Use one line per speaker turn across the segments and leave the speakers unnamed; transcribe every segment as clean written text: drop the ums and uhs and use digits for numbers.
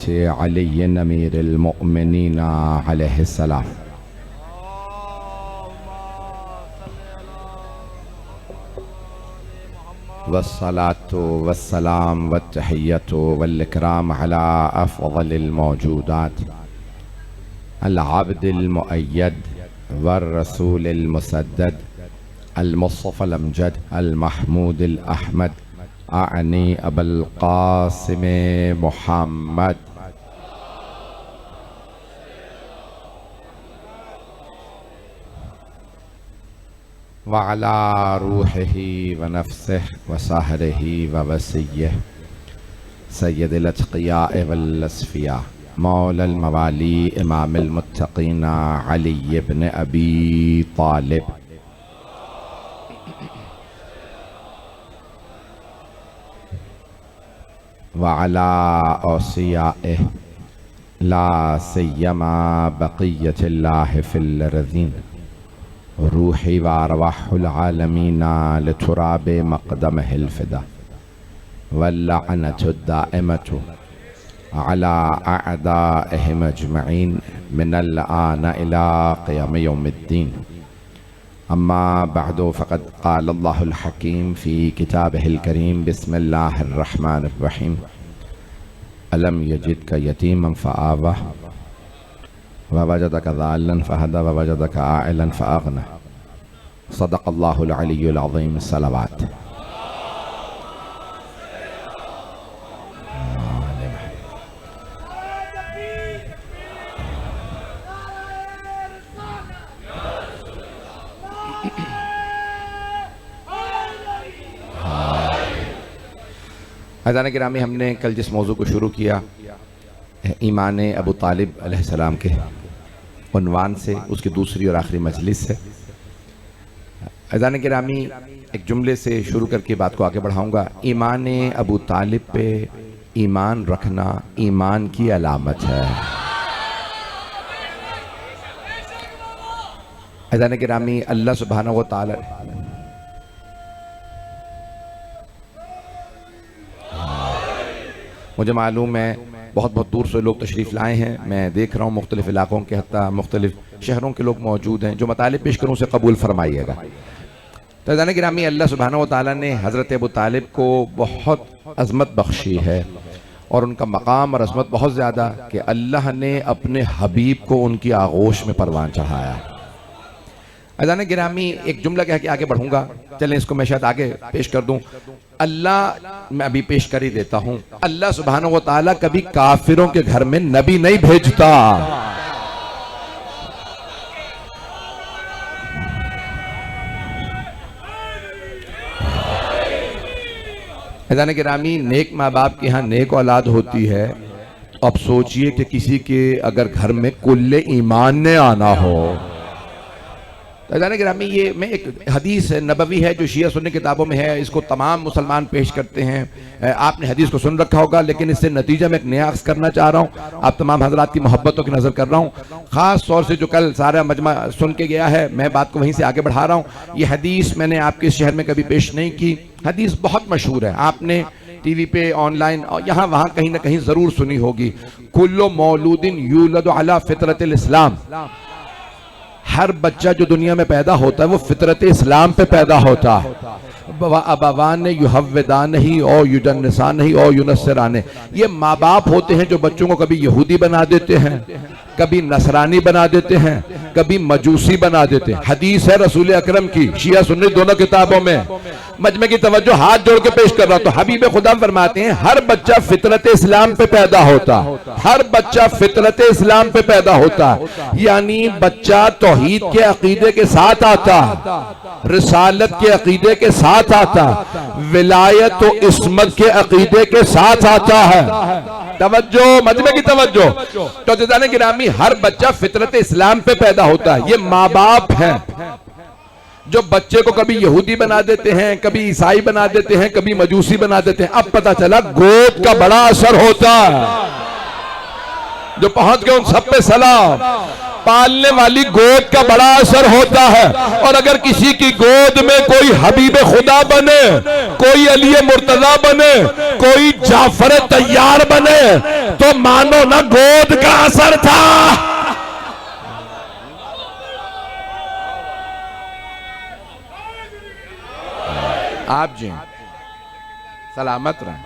अली अमीरुल मोमिनीन अलैहिस्सलाम। वस्सलातु वस्सलाम वत्तहिय्यतु वल इकराम अला अफ़ज़लिल मौजूदात अल अब्दिल मुअय्यद वर रसूलिल मुसद्दद अल मुस्तफ़ल अमजद अल महमूदिल अहमद आनी अबुल क़ासिम मुहम्मद व अला रूहिही व नफ्सिही व सहरिही व वसिय्यिही सय्यदिल अत्क़ियाए वल अस्फ़िया मौलल मवाली इमामिल मुत्तक़ीन अली इब्न अबी तालिब व अला औसियाइही ला सिय्यमा बक़िय्यतिल्लाहि फिल अर्ज़ीन रूही व अरवाहुल आलमीन लितुराबि मक़दमिहिल फ़िदा वल्लअनतु दाइमतु अला अअदाइहिम अजमईन मिनल आन इला क़ियाम यौमिद्दीन। अम्मा बअदु फ़क़द क़ाल अल्लाहुल हकीम फ़ी किताबिहिल करीम बिस्मिल्लाहिर रहमानिर रहीम अलम यजिदका यतीमन फ़आवा ववजदक ज़ाल्लन फ़हदा ववजदक आइलन फ़अग़ना। सदक़ल्लाहुल अलियुल अज़ीम। सलावत। अज़ान गिरामी, हमने कल जिस मौजू को शुरू किया ईमान अबू तालिब अलैहिस्सलाम के उन्वान से, उसकी दूसरी और आखिरी मजलिस है। अज़ान गिरामी, एक जुमले से शुरू करके बात को आगे बढ़ाऊंगा। ईमान अबू तालिब पे ईमान रखना ईमान की अलामत है। अज़ान गिरामी, अल्लाह सुब्हानहू व तआला मुझे मालूम है बहुत बहुत दूर से लोग तशरीफ़ लाए हैं। मैं देख रहा हूँ मुख्तलिफ़ इलाक़ों के हत्ता मुख्तलिफ़ शहरों के लोग मौजूद हैं। जो मतालिब पेश करूँ उसे कबूल फरमाइएगा। तो अज़ान गिरामी, अल्लाह सुब्हानहू व तआला ने हज़रत अबू तालिब को बहुत अज़मत बख्शी है और उनका मकाम और अज़मत बहुत ज़्यादा कि अल्लाह ने अपने हबीब को उनकी आगोश में परवान चढ़ाया। अज़ान गिरामी, एक जुमला कह के आगे बढ़ूंगा, चलें इसको मैं शायद आगे पेश कर दूं। अल्लाह, मैं अभी पेश कर ही देता हूं, अल्लाह सुब्हानहू व तआला कभी काफिरों के घर में नबी नहीं भेजता। अज़ान गिरामी, नेक माँ बाप के यहाँ नेक औलाद होती है। अब सोचिए कि किसी के अगर घर में कुल्ले ईमान ने आना हो। अज़ान गिरामी, ये मैं एक हदीस नबवी है जो शिया सुन्नी किताबों में है, इसको तमाम मुसलमान पेश करते हैं। आपने हदीस को सुन रखा होगा, लेकिन इससे नतीजा मैं एक नया अर्ज़ करना चाह रहा हूँ। आप तमाम हजरात की मोहब्बतों की नज़र कर रहा हूँ। ख़ास तौर से जो कल सारा मजमा सुन के गया है, मैं बात को वहीं से आगे बढ़ा रहा हूँ। ये हदीस मैंने आपके शहर में कभी पेश नहीं की। हदीस बहुत मशहूर है, आपने टीवी पे, ऑनलाइन और यहाँ वहाँ कहीं ना कहीं ज़रूर सुनी होगी। कुल्लु मौलूदिन यूलदु अला फितरतिल इस्लाम। हर बच्चा जो दुनिया में पैदा होता है वो फितरत इस्लाम पे पैदा होता है। अबावान युहव्विदान ही और युजन्निसान ही और युनस्सिरान। ये माँ बाप होते हैं जो बच्चों को कभी यहूदी बना देते हैं, कभी नसरानी बना देते हैं, कभी मजूसी बना देते हैं। हदीस है रसूल अकरम की, शिया सुन्नी दोनों किताबों में। मजमे की तवज्जो हाथ जोड़ के पेश कर रहा हूं। तो हबीब खुदा फरमाते हैं हर बच्चा फितरत इस्लाम पे पैदा होता, हर बच्चा फितरत इस्लाम पे पैदा होता, यानी बच्चा तौहीद के अकीदे के साथ आता, रिसालत के अकीदे के साथ आता, विलायत और इस्मत के अकीदे के साथ आता है। तवज्जो, मजमे की तवज्जो। तो अज़ान गिरामी, हर बच्चा फितरत इस्लाम पे पैदा होता है। ये माँ बाप हैं जो बच्चे को कभी यहूदी बना देते हैं, कभी ईसाई बना देते हैं, कभी मजूसी बना देते हैं। अब पता चला गोद का बड़ा असर होता है। जो पहुंच गए उन सब पे सलाम। पालने वाली गोद का बड़ा असर होता है, और अगर किसी की गोद में कोई हबीब खुदा बने, कोई अली मुर्तजा बने, कोई जाफर तैयार बने, तो मानो ना गोद का असर था। आप जी सलामत रहें।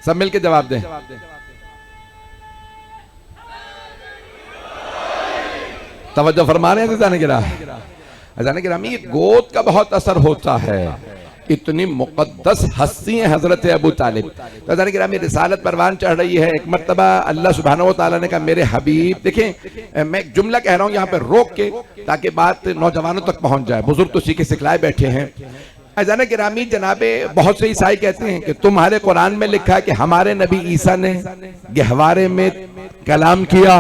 सब मिलके जवाब दें। तवज्जो फरमा रहे हैं अज़ान गिरामी, गोद का बहुत असर होता है। इतनी मुक़द्दस हस्ती है हजरत अबू तालिब। तो अज़ान गिरामी रिसालत परवान चढ़ रही है। एक मर्तबा अल्लाह सुब्हानहू व तआला ने कहा मेरे हबीब, देखें मैं एक जुमला कह रहा हूँ यहाँ पे रोक के, ताकि बात नौजवानों तक पहुँच जाए। बुजुर्ग तो सीखे सिखलाए बैठे हैं। अज़ान गिरामी जनाबे बहुत से ईसाई कहते हैं कि तुम्हारे कुरान में लिखा है कि हमारे नबी ईसा ने गहवारे में कलाम किया,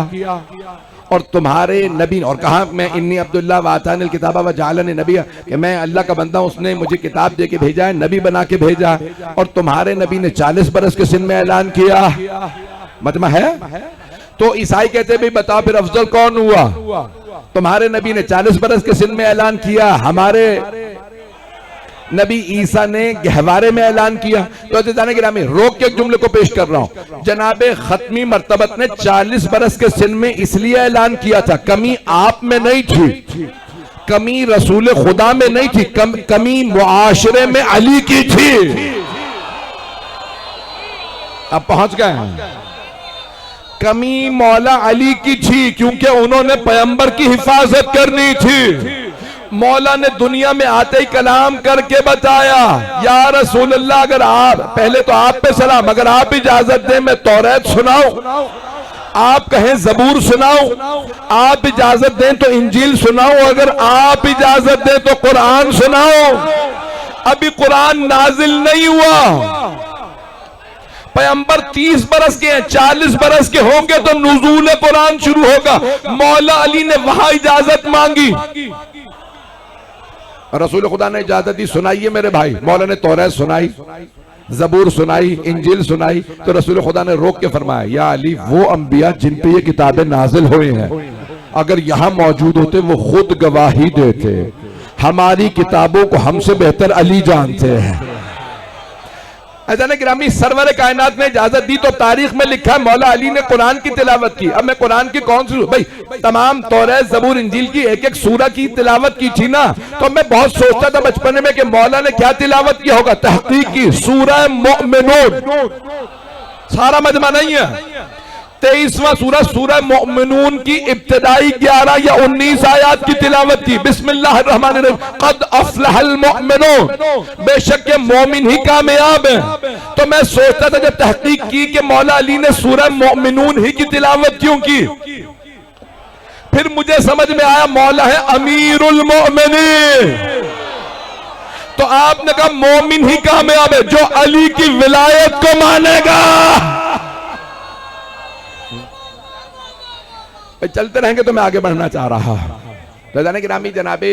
और तुम्हारे नबी, और कहा मैं इन्नी अब्दुल्ला वातानिल किताबा व जालनी नबिया, कि मैं अल्लाह का बंदा, उसने मुझे किताब दे के भेजा है, नबी बना के भेजा। और तुम्हारे नबी ने 40 बरस के सिन में ऐलान किया। मजमा है। तो ईसाई कहते भाई बताओ फिर अफजल कौन हुआ? तुम्हारे नबी ने 40 बरस के सिन में ऐलान किया, हमारे नबी ईसा ने गहवारे में ऐलान किया। तो अज़ीज़ान गिरामी रोक के एक जुमले को पेश कर रहा हूं। जनाबे खत्मी मर्तबत ने 40 बरस के सिन में इसलिए ऐलान किया था, कमी आप में नहीं थी, कमी रसूल खुदा में नहीं थी, कमी मुआशरे में अली की थी। अब पहुंच गए हैं। कमी मौला अली की थी, क्योंकि उन्होंने पैगंबर की हिफाजत करनी थी। मौला ने दुनिया में आते ही कलाम करके बताया, या रसूल अल्लाह, अगर आप, पहले तो आप पे सलाम, अगर आप इजाजत दें मैं तौरात सुनाऊं, आप कहें जबूर सुनाऊं, आप इजाजत दें तो इंजील सुनाऊं, अगर आप इजाजत दें तो कुरान सुनाऊं। अभी कुरान नाजिल नहीं हुआ। पैगंबर 30 बरस के हैं, 40 बरस के होंगे तो नुज़ूल कुरान शुरू होगा। मौला अली ने वहां इजाजत मांगी, रसूल खुदा ने इजाजत दी, सुनाइए मेरे भाई। मौला ने तौरात सुनाई, जबूर सुनाई, इंजील सुनाई। तो रसूल खुदा ने रोक के फरमाया, या अली, वो अंबिया जिन पे ये किताबें नाजिल हुई हैं, अगर यहां मौजूद होते वो खुद गवाही देते। हमारी किताबों को हमसे बेहतर अली जानते हैं। अज़ान गिरामी सरवर कायनात ने इजाजत दी तो तारीख में लिखा है मौला अली ने कुरान की तिलावत की। अब मैं कुरान की कौन सी, भाई तमाम तौरात जबूर इंजील की एक एक सूरा की तिलावत की थी ना। तो मैं बहुत सोचता था बचपन में कि मौला ने क्या तिलावत किया होगा। तहकीक की सूरा मोमिनून, सारा मजमा नहीं है, 23वां सूरा सूरा मोमिनून की इब्तिदाई 11 या 19 आयात की तिलावत की। बिस्मिल्लाहिर्रहमानिर्रहीम, क़द अफ़लहल मोमिनून, बेशक के मोमिन ही कामयाब हैं। तो मैं सोचता था जब तहकीक की कि मौला अली ने सूरा मोमिनून ही की तिलावत क्यों की, फिर मुझे समझ में आया मौला है अमीरुल मोमिनीन। तो आपने कहा मोमिन ही कामयाब है जो अली की विलायत को मानेगा। चलते रहेंगे तो मैं आगे बढ़ना चाह रहा हूं। गिरामी जनाबे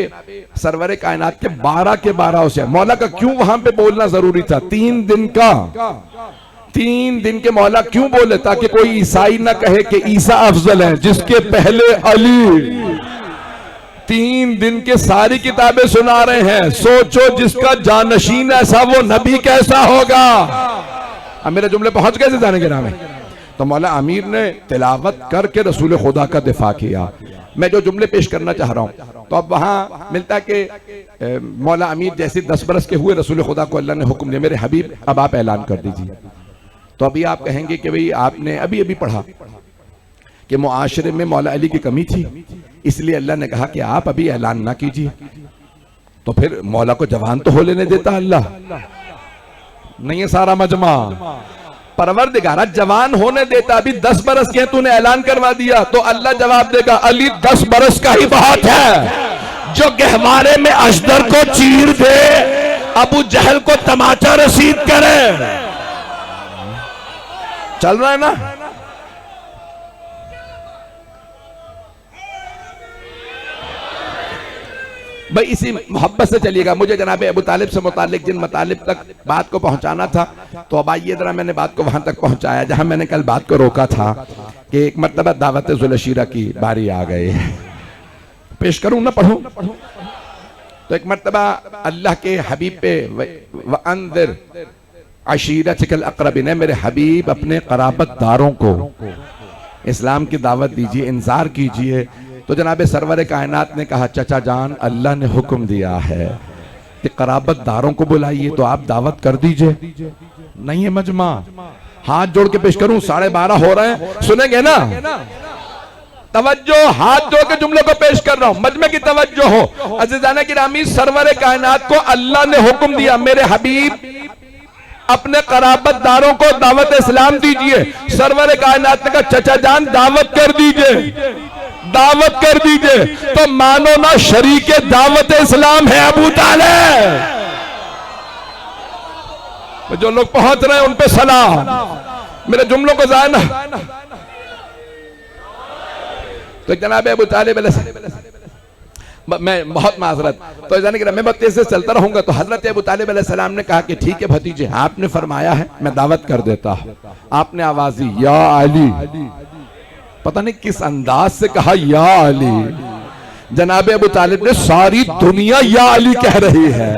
सरवरे कायनात के 12 के 12 उसे मौला का क्यों वहां पे बोलना जरूरी था? 3 दिन का, 3 दिन के मौला क्यों बोले? ताकि कोई ईसाई ना कहे कि ईसा अफजल है जिसके पहले अली। 3 दिन के सारी किताबें सुना रहे हैं। सोचो जिसका जानशीन ऐसा वो नबी कैसा होगा। अब मेरे जुमले पहुंच गए जाने के नाम। तो मौला अमीर ने तिलावत करके रसूल खुदा का दिफा किया। मैं जो जुमले पेश करना चाह रहा हूं, तो अब वहां मिलता है कि मौला अमीर जैसे 10 बरस के हुए, रसूल खुदा को अल्लाह ने हुक्म दिया, मेरे हबीब अब आप ऐलान कर दीजिए। तो अभी आप कहेंगे कि भाई आपने अभी अभी पढ़ा कि मुआशरे में मौला अली की कमी थी, इसलिए अल्लाह ने कहा कि आप अभी ऐलान ना कीजिए। तो फिर मौला को जवान तो हो लेने देता अल्लाह? नहीं है सारा मजमा। परवरदिगारा जवान होने देता। अभी 10 बरस के तूने ऐलान करवा दिया, तो अल्लाह जवाब देगा अली 10 बरस का ही बहुत है। जो गहवारे में अजदर को चीर दे, अबू जहल को तमाचा रसीद करे। चल रहा है ना? भाई इसी मोहब्बत से चलिएगा। मुझे जनाब अबू तालिब से मुतालिक जिन मतालिब तक बात को पहुंचाना था, तो अब आइए जरा मैंने बात को वहां तक पहुंचाया जहां मैंने कल बात को रोका था कि एक मर्तबा दावत ज़ुलशीरा की बारी आ गई। पेश करूं ना, पढ़ूं? तो एक मर्तबा अल्लाह के हबीब पे वअंदिर अशीरतिकल अक़रबीन, मेरे हबीब अपने क़राबतदारों को इस्लाम की दावत दीजिए, इंतजार कीजिए। तो जनाब सरवर कायनात ने कहा, चचा जान अल्लाह ने हुक्म दिया है कि क़राबतदारों को बुलाइए, तो आप दावत कर दीजिए। नहीं है मजमा, हाथ जोड़ के पेश करूं, 12:30 हो रहे हैं, सुनेंगे ना? तवज्जो, हाथ जोड़ के जुमले को पेश कर रहा हूं, मजमे की तवज्जो हो। अज़ीज़ाना किरामी, सरवर कायनात को अल्लाह ने हुक्म दिया, मेरे हबीब अपने क़राबतदारों को दावत इस्लाम दीजिए। सरवर कायनात ने कहा, चचा जान दावत कर दीजिए, दावत कर दीजिए। तो मानो ना शरीके दावत इस्लाम है अबू तालिब। जो लोग पहुंच रहे हैं उन पे सलाम, मेरे जुमलों को जाए ना। तो जनाब अबू तालिब, मैं बहुत माजरत, तो जाने कि मैं बहुत तेज से चलता रहूंगा। तो हजरत अबू तालिब अलैहिस्सलाम ने कहा कि ठीक है भतीजे, आपने फरमाया है, मैं दावत कर देता हूं। आपने आवाज दी, या अली। पता नहीं किस अंदाज से कहा या अली। जनाब अबू तालिब ने, सारी दुनिया या अली कह रही है।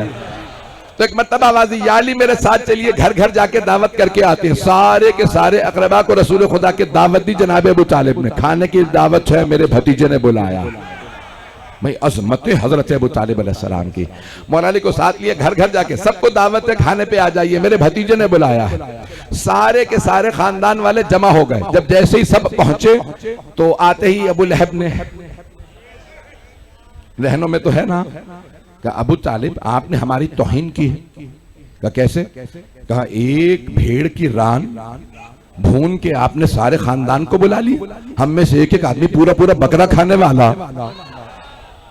तो एक मर्तबा आवाज दी, या अली मेरे साथ चलिए, घर घर जाके दावत करके आते हैं। सारे के सारे अकरबा को रसूल खुदा के दावत दी। जनाब अबू तालिब ने, खाने की दावत है, मेरे भतीजे ने बुलाया। भाई अज़मत हजरत अबू तालिब अलैहिस्सलाम की। मौला अली को साथ लिए, घर घर जाके सबको दावत है, खाने पे आ जाइए, मेरे भतीजे ने बुलाया है। सारे के सारे खानदान वाले जमा हो गए। जब जैसे ही सब पहुंचे तो आते ही अबू लहब ने, रहनों में तो है ना, कहा अबू तालिब आपने हमारी तौहीन की है। कहा कैसे? कहा एक भेड़ की रान भून के आपने सारे खानदान को बुला ली, हम में से एक एक आदमी पूरा पूरा बकरा खाने वाला,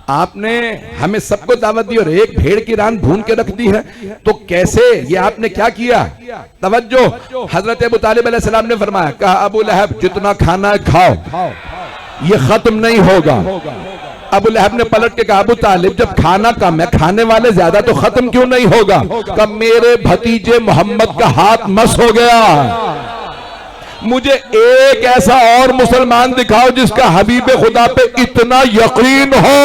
आपने हमें सबको दावत दी और एक भेड़ की रान भून के रख दी है, तो कैसे? ये आपने क्या किया? तवज्जो, हजरत अबू तालिब अलैहिस्सलाम ने फरमाया, कहा अबू लहब जितना खाना है खाओ, ये खत्म नहीं होगा। अबू लहब ने पलट के कहा, अबू तालिब जब खाना कम है, खाने वाले ज्यादा, तो खत्म क्यों नहीं होगा? कहा मेरे भतीजे मोहम्मद का हाथ मस हो गया, मुझे एक ऐसा और मुसलमान दिखाओ जिसका हबीब खुदा पे इतना यकीन हो।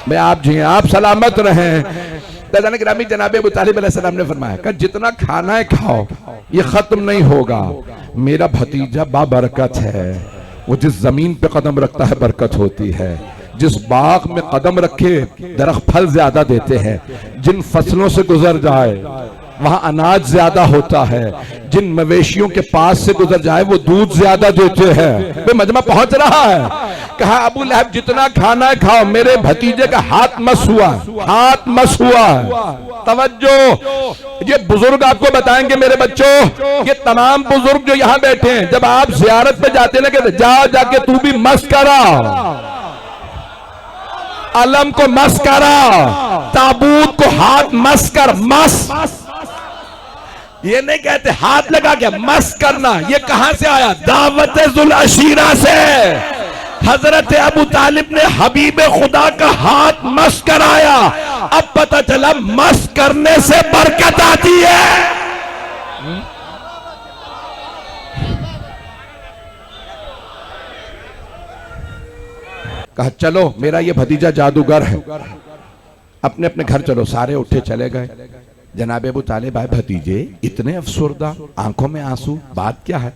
मैं आप जी, आप सलामत रहें। जनाब अबू तालिब अलैहिस्सलाम ने फरमाया, कि जितना खाना है खाओ, ये खत्म नहीं होगा। मेरा भतीजा बाबरकत है, वो जिस जमीन पे कदम रखता है बरकत होती है, जिस बाग में कदम रखे दरख्त फल ज्यादा देते हैं, जिन फसलों से गुजर जाए वहां अनाज ज्यादा होता है, जिन मवेशियों के पास से गुजर जाए वो दूध ज्यादा देते हैं। वे मजमा पहुंच रहा है। कहा अबू लहब जितना खाना है खाओ, मेरे भतीजे का हाथ मस हुआ, हाथ मस हुआ। तवज्जो, ये बुजुर्ग आपको बताएंगे मेरे बच्चों, ये तमाम बुजुर्ग जो यहाँ बैठे हैं, जब आप जियारत पे जाते ना, कहते जा जाके तू भी मस करा, अलम को मस करा, ताबूत को हाथ मस कर, मस। ये नहीं कहते हाथ लगा के मस करना, ये कहां से आया? दावत ज़ुल अशीरा से। हजरत अबू तालिब ने हबीब खुदा का हाथ मस कराया। अब पता चला मस करने से बरकत आती है। कहा चलो मेरा ये भतीजा जादूगर है, अपने अपने घर चलो। सारे उठे चले गए। जनाब अबू तालिब आए, भतीजे इतने अफसुर्दा, आंखों में आंसू, बात क्या है?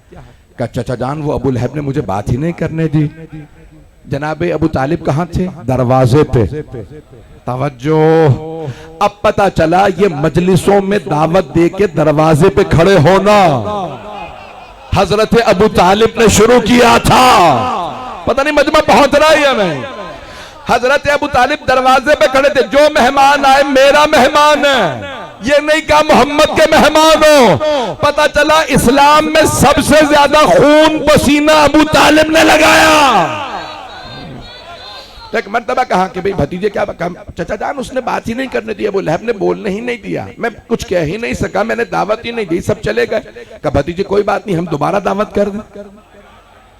कहा चचा जान वो अबू लहब ने मुझे बात ही नहीं करने दी। जनाब अबू तालिब कहाँ थे? दरवाजे पे। तवज्जो, अब पता चला ये मजलिसों में दावत दे के दरवाजे पे खड़े होना हजरत अबू तालिब ने शुरू किया था। पता नहीं मजमा पहुंच रहा है या नहीं? हजरत अबू तालिब दरवाजे पे खड़े थे, जो मेहमान आए मेरा मेहमान है, ये नहीं कहा मोहम्मद के मेहमान हो। पता चला इस्लाम में सबसे ज्यादा खून पसीना अबू तालिब ने लगाया। एक मर्तबा कहा कि भाई भतीजे क्या चचा जान, उसने बात ही नहीं करने दी, अबू लहब ने बोलने ही नहीं दिया, मैं कुछ कह ही नहीं सका, मैंने दावत ही नहीं दी, सब चले गए। कहा भतीजे कोई बात नहीं, हम दोबारा दावत कर दें।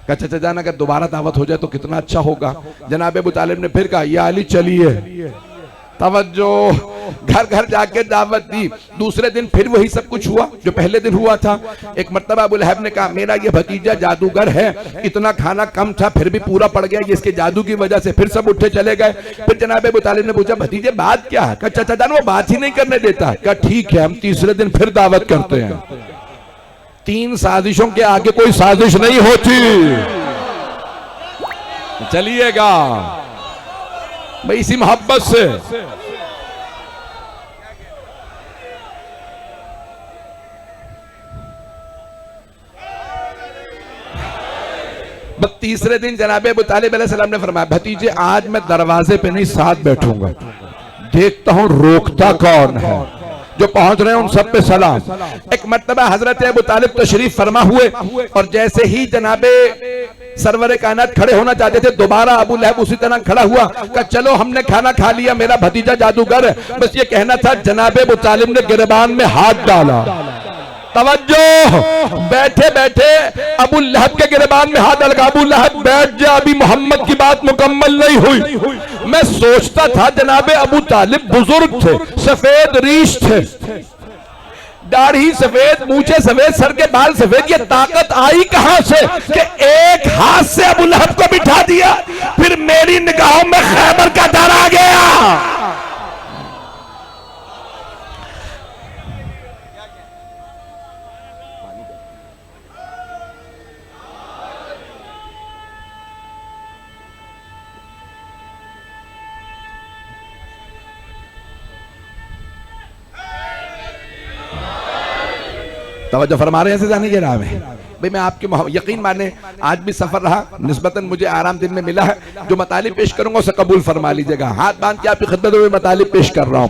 कहा चाचा जान अगर दोबारा दावत हो जाए तो कितना अच्छा होगा। जनाब अबू तालिब ने फिर कहा या अली चलिए। तवज्जो, घर घर जाके दावत दी। दूसरे दिन फिर वही सब कुछ हुआ जो पहले दिन हुआ था। एक मर्तबा अबू लहब ने कहा मेरा ये भतीजा जादूगर है, इतना खाना कम था फिर भी पूरा पड़ गया, इसके जादू की वजह से। फिर सब उठे चले गए। फिर जनाब अबू तालिब ने पूछा भतीजे बात क्या है? कहा चाचा जान वो बात ही नहीं करने देता। कहा ठीक है, हम तीसरे दिन फिर दावत करते हैं। 3 साजिशों के आगे कोई साजिश नहीं होती। चलिएगा भाई इसी मोहब्बत से। तीसरे दिन जनाब अबू तालिब अलैहिस्सलाम ने फरमाया भतीजे आज मैं दरवाजे पे नहीं साथ बैठूंगा, देखता हूं रोकता कौन है। जो पहुंच रहे हैं उन सब पे सलाम। एक मर्तबा हजरत अबू तालिब तशरीफ फरमा हुए और जैसे ही जनाबे सरवरे कायनात खड़े होना चाहते थे, दोबारा अबू लहब उसी तरह खड़ा हुआ। कहा चलो हमने खाना खा लिया, मेरा भतीजा जादूगर है, बस ये कहना था। जनाबे अबू तालिब ने गिरबान में हाथ डाला। तवज्जो, बैठे बैठे अबू लहब के गिरबान में हाथ डाला। अबू लहब बैठ जा, अभी मोहम्मद की बात मुकम्मल नहीं हुई। मैं सोचता था जनाबे अबू तालिब बुजुर्ग थे, सफेद रीश थे, दाढ़ी सफेद, मूछे सफेद, सर के बाल सफेद, ये ताकत आई कहां से कि एक हाथ से अबू लहब को बिठा दिया। फिर मेरी निगाहों में खैबर का डर आ गया। तवज्जो फरमा रहे हैं जाने के राह में भाई। मैं आपके यकीन माने आज भी सफर रहा, निस्बतन मुझे आराम दिन में मिला है। जो मतालिब पेश करूंगा उसे कबूल फरमा लीजिएगा। हाथ बांध के आपकी खिदमत में मतालिब पेश कर रहा हूं।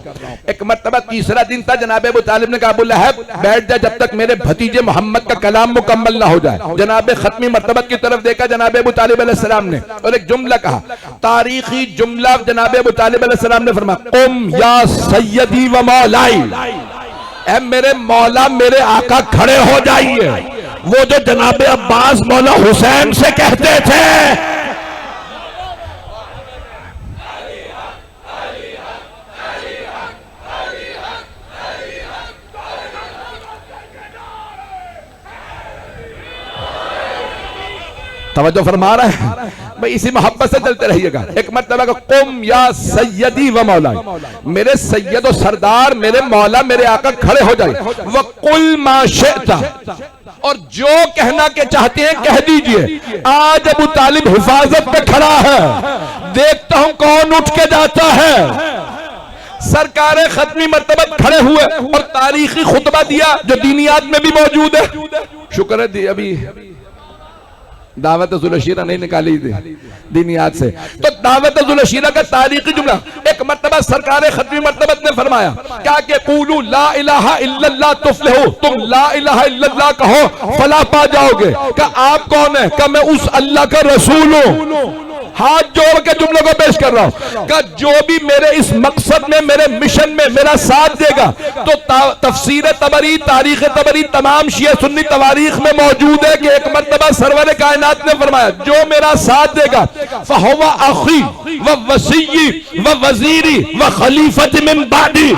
एक मर्तबा तीसरा दिन था, जनाब अबू तालिब ने कहा अबू लहब बैठ जा जब तक मेरे भतीजे मोहम्मद का कलाम मुकम्मल ना हो जाए। जनाब खत्मी मर्तबत की तरफ देखा जनाब अबू तालिब अलैहिस्सलाम ने और एक जुमला कहा, तारीखी जुमला। जनाब अबू तालिब अलैहिस्सलाम ने फरमाया कुम या सय्यदी व मौलाई, ऐ मेरे मौला मेरे आका खड़े हो जाइए। वो जो जनाब अब्बास मौला हुसैन से कहते थे तवज्जो फरमा रहे हैं भाई, इसी मोहब्बत से चलते रहिएगा। एक मर्तबा का कुम या सैयदी व मौलाई, मेरे सैयद और सरदार मेरे मौला मेरे आका खड़े हो जाए। वह कुल माशिता, और जो कहना के चाहते हैं कह दीजिए। आज अबू तालिब हिफाजत पे खड़ा है, देखता हूं कौन उठ के जाता है। सरकार खत्मी मर्तबत खड़े हुए और तारीखी खुतबा दिया जो दीनियात में भी मौजूद है। शुक्र है अभी दावत जुलशीरा नहीं निकाली थी दीनियात से, तो दावत जुलशीरा का तारीखी जुमला। एक मर्तबा सरकार खत्मी मर्तबत ने फरमाया क्या कि कूलू ला इलाहा इल्लल्लाह तुफलिहू, तुम ला इलाहा इल्लल्लाह कहो फलाह पा जाओगे। क्या आप कौन है? क्या मैं उस अल्लाह का रसूल हूं। हाथ जोड़ के जुमलों को पेश कर रहा हूं। का जो भी मेरे इस मकसद में मेरे मिशन में मेरा साथ देगा, तो तफसीर तबरी तारीख तबरी तमाम शिया सुन्नी तवारीख में मौजूद है कि एक मर्तबा सरवर कायनात ने फरमाया जो मेरा साथ देगा फहुवा अखी व वसीयी व वजीरी व खलीफत मिन बादी,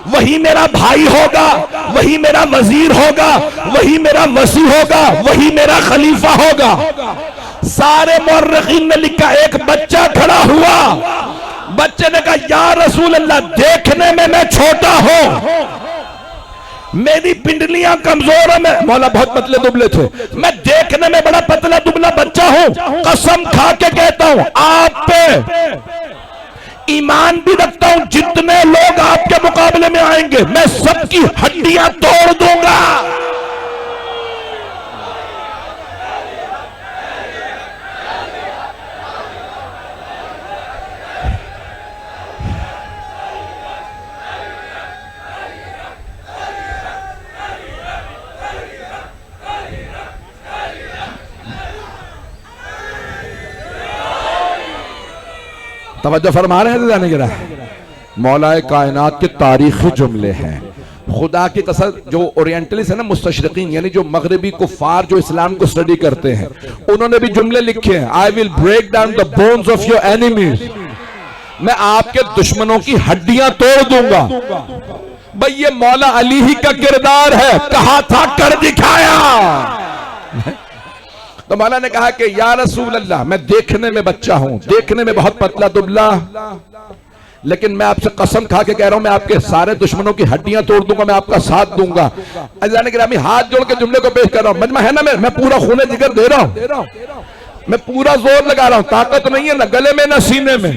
वही मेरा भाई होगा, वही मेरा वजीर होगा, वही मेरा वसी होगा, वही मेरा खलीफा होगा। सारे मुर्रिखीन ने लिखा एक बच्चा खड़ा हुआ, बच्चे ने कहा या रसूल अल्लाह देखने में मैं छोटा हूं, मेरी पिंडलियां कमजोर है, मैं मौला बहुत पतले दुबले थे, मैं देखने में बड़ा पतला दुबला बच्चा हूं, कसम खा के कहता हूं आप पे ईमान भी रखता हूं, जितने लोग आपके मुकाबले में आएंगे मैं सबकी हड्डियां तोड़ दूंगा। तवज्जो फरमा रहे हैं जाने गिरा। मौलाए कायनात के तारीखी जुमले हैं। खुदा की कसम, जो ओरिएंटलिस्ट है ना, मुस्तशरिकीन यानी जो मगरबी कुफार जो इस्लाम को स्टडी करते हैं, उन्होंने भी जुमले लिखे हैं, I will break down the bones of your enemies, मैं आपके दुश्मनों की हड्डियां तोड़ दूंगा। भाई ये मौला अली ही का किरदार है, कहा था कर दिखाया। तो मौला ने कहा कि या रसूल अल्लाह, मैं देखने में बच्चा हूं, देखने में बहुत पतला दुबला, लेकिन मैं आपसे कसम खा के कह रहा हूं, मैं आपके सारे दुश्मनों की हड्डियां तोड़ दूंगा, मैं आपका साथ दूंगा। अज़ान गिरामी, हाथ जोड़ के जुमले को पेश कर रहा हूं। मजमा है ना, मैं पूरा खूने जिगर दे रहा हूं, मैं पूरा जोर लगा रहा हूं, ताकत नहीं है ना गले में ना सीने में।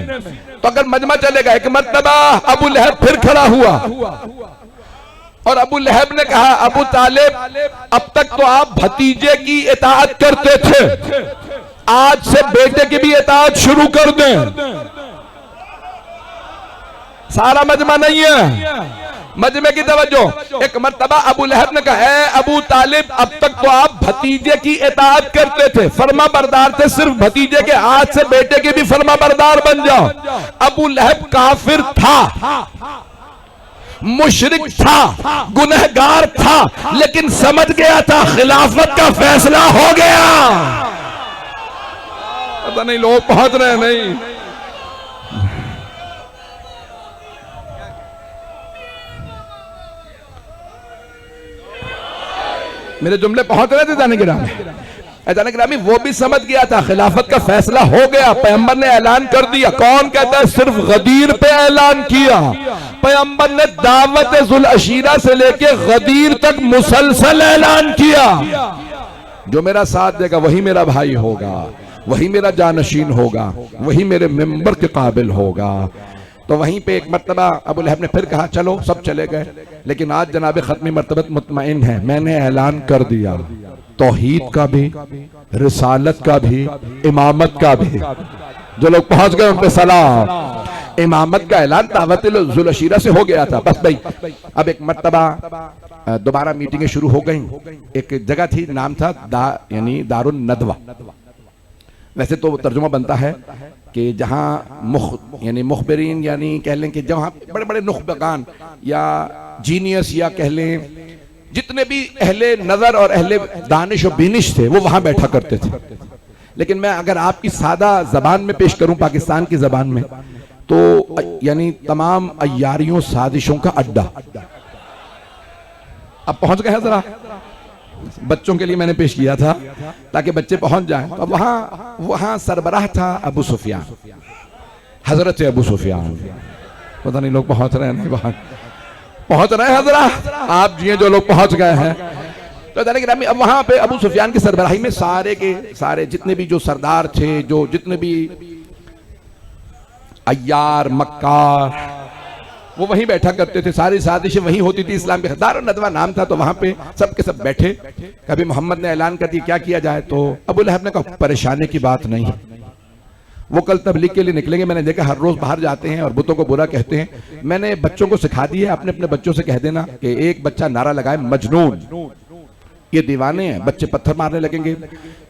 तो अगर मजमा चलेगा, एक मर्तबा अबू लहब फिर खड़ा हुआ और अबू लहब ने कहा, अबू तालिब, अब तक तो आप भतीजे की इताअत करते थे, आज से बेटे की भी इताअत शुरू कर दें। सारा मजमा नहीं है, मजमे की तवज्जो। एक मर्तबा अबू लहब ने कहा, ए अबू तालिब, अब तक तो आप भतीजे की इताअत करते थे, फर्मा बरदार थे सिर्फ भतीजे के, आज से बेटे के भी फर्मा बरदार बन जाओ। अबू लहब काफिर था, मुशरिक था, गुनहगार था, लेकिन समझ गया था खिलाफत का फैसला हो गया। पता नहीं लोग पहुंच रहे नहीं। मेरे जुमले पहुंच रहे थे जाने गिरामी, वो भी समझ गया था खिलाफत का फैसला हो गया, पैगंबर ने ऐलान कर दिया। कौन कहता है सिर्फ गदीर पे ऐलान किया? पैगंबर ने दावत जुल अशीरा से लेके गदीर तक मुसलसल ऐलान किया, जो मेरा साथ देगा वही मेरा भाई होगा, वही मेरा जानशीन होगा, वही मेरे मेंबर के काबिल होगा। तो वहीं पे एक मर्तबा अबू लहब ने फिर कहा, चलो सब चले गए, लेकिन आज जनाब खत्मी मर्तबत मुतमईन है, मैंने ऐलान कर दिया तौहीद का भी, रिसालत का भी, इमामत का भी। जो लोग पहुंच गए उन पे सलाम। इमामत का ऐलान दावत जुल अशीरा से हो गया था। बस भाई अब एक मर्तबा दोबारा मीटिंगें शुरू हो गई। एक जगह थी, नाम था यानी दारुन नदवा। वैसे तो तर्जुमा बनता है कि जहाँ यानी मुखबरीन यानी कह लें कि जहाँ बड़े बड़े नुखबगान या जीनियस या कह लें जितने भी अहले नज़र और अहले दानिश और बीनिश थे वो वहाँ बैठा करते थे। लेकिन मैं अगर आपकी सादा ज़बान में पेश करूँ, पाकिस्तान की ज़बान में, तो यानी तमाम अय्यारियों साजिशों का अड्डा। अब पहुँच गए हैं ज़रा, बच्चों के लिए मैंने पेश किया था ताकि बच्चे पहुंच जाएं। तो वहां सरबराह था अबू सुफियान, हजरत अबू सुफियान। पता नहीं लोग पहुंच रहे हैं नहीं, वहां पहुंच रहे हैं जरा आप जी, जो लोग पहुंच गए हैं। तो अब वहां पे अबू सुफियान की सरबराही में सारे के सारे जितने भी जो सरदार थे, जो जितने भी अय्यार मक्कार, वो वहीं बैठा करते थे, सारी साजिशें वहीं होती थी। इस्लाम के दारुन नदवा नाम था। तो वहां पे सब के सब बैठे। कभी मोहम्मद ने ऐलान कर दिया क्या किया जाए, तो अबू लहब ने कहा परेशानी की बात नहीं है, वो कल तबलीग के लिए निकलेंगे। मैंने देखा हर रोज बाहर जाते हैं और बुतों को बुरा कहते हैं। मैंने बच्चों को सिखा दिया, अपने अपने बच्चों से कह देना कि एक बच्चा नारा लगाए मजनून, ये दीवाने हैं, बच्चे पत्थर मारने लगेंगे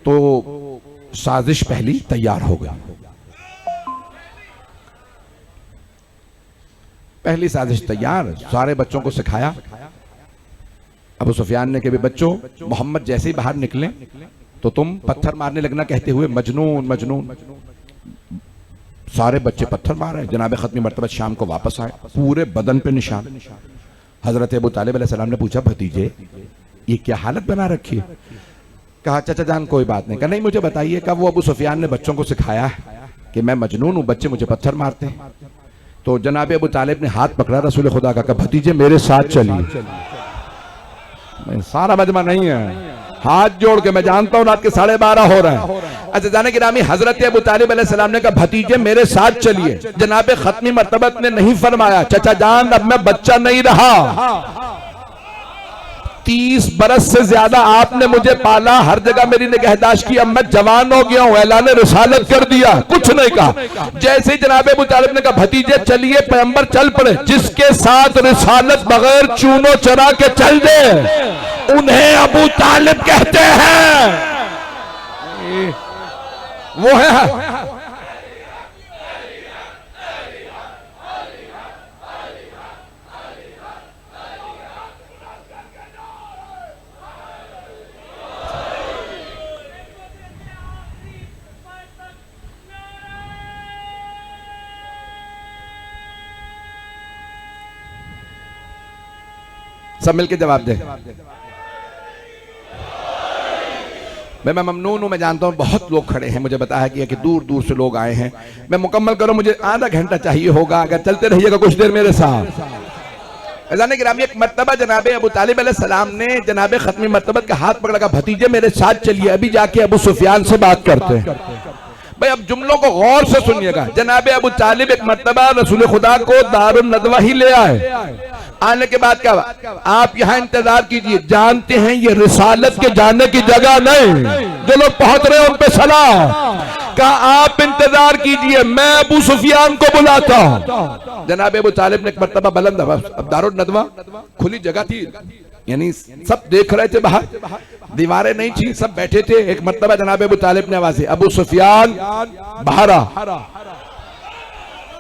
तो साजिश पहली तैयार हो गई। पहली साजिश तैयार, सारे बच्चों को सिखाया। अबू सुफियान ने कहा बच्चों, मोहम्मद जैसे ही बाहर निकले तो तुम पत्थर मारने लगना, कहते हुए मजनून मजनून। सारे बच्चे पत्थर मार रहे। जनाब खत्मी मर्तबत शाम को वापस आए, पूरे बदन पे निशान। हजरत अबू तालिब अलैहिस्सलाम ने पूछा भतीजे ये क्या हालत बना रखी है? कहा चाचा जान कोई बात नहीं। कहा नहीं मुझे बताइए। कहा वो अबू सुफियान ने बच्चों को सिखाया है कि मैं मजनून हूं, बच्चे मुझे पत्थर मारते हैं। तो जनाब अबू तालिब ने हाथ पकड़ा रसूल खुदा का, भतीजे मेरे साथ चलिए। सारा मजमा नहीं है, हाथ जोड़ के मैं जानता हूं रात के 12:30 हो रहे हैं। अच्छा जाने की नामी हजरत अबू तालिब अलैहिस्सलाम ने कहा भतीजे मेरे साथ चलिए। जनाब खत्मी मर्तबत ने नहीं फरमाया चाचा जान अब मैं बच्चा नहीं रहा, 30 बरस से ज्यादा आपने मुझे पाला, हर जगह मेरी निगहदाश्त की, अब मैं जवान हो गया हूं, ऐलान रिसालत कर दिया, कुछ नहीं कहा। जैसे ही जनाब अबू तालिब ने कहा भतीजे चलिए, पैगंबर चल पड़े। जिसके साथ रिसालत बगैर चूनो चरा के चल दे उन्हें अबू तालिब कहते हैं। वो है सब मिलके जवाब दे। मैं ममनून हूं, मैं जानता हूं बहुत लोग खड़े हैं, मुझे बताया गया कि दूर दूर से लोग आए हैं। मैं मुकम्मल करूं, मुझे आधा घंटा चाहिए होगा, अगर चलते रहिएगा कुछ देर मेरे साथ। अज़ान गिरामी, एक मर्तबा जनाबे अबू तालिब अलैहिस्सलाम ने जनाबे खत्मी मर्तबत का हाथ पकड़ा, भतीजे मेरे साथ चलिए, अभी जाके अबू सुफियान से बात करते हैं। भाई अब जुमलों को गौर से सुनिएगा। जनाबे अबू तालिब एक मर्तबा रसूल खुदा को दारुन नदवा ही ले आए। आने के बाद क्या, आप यहाँ इंतजार कीजिए, जानते हैं ये रिसालत के जाने की जगह नहीं, जो लोग पहुंच रहे हैं उन पे सलाम। कहा आप इंतजार कीजिए, मैं अबू सुफियान को बुलाता हूं। जनाब अबू तालिब ने एक मर्तबा बुलंद, अब दारुन नदवा खुली जगह थी, यानी सब देख रहे थे, बाहर दीवारें नहीं थी, सब बैठे थे। एक मर्तबा जनाब अबू तालिब ने आवाज दी, अबू सुफियान बाहर आ।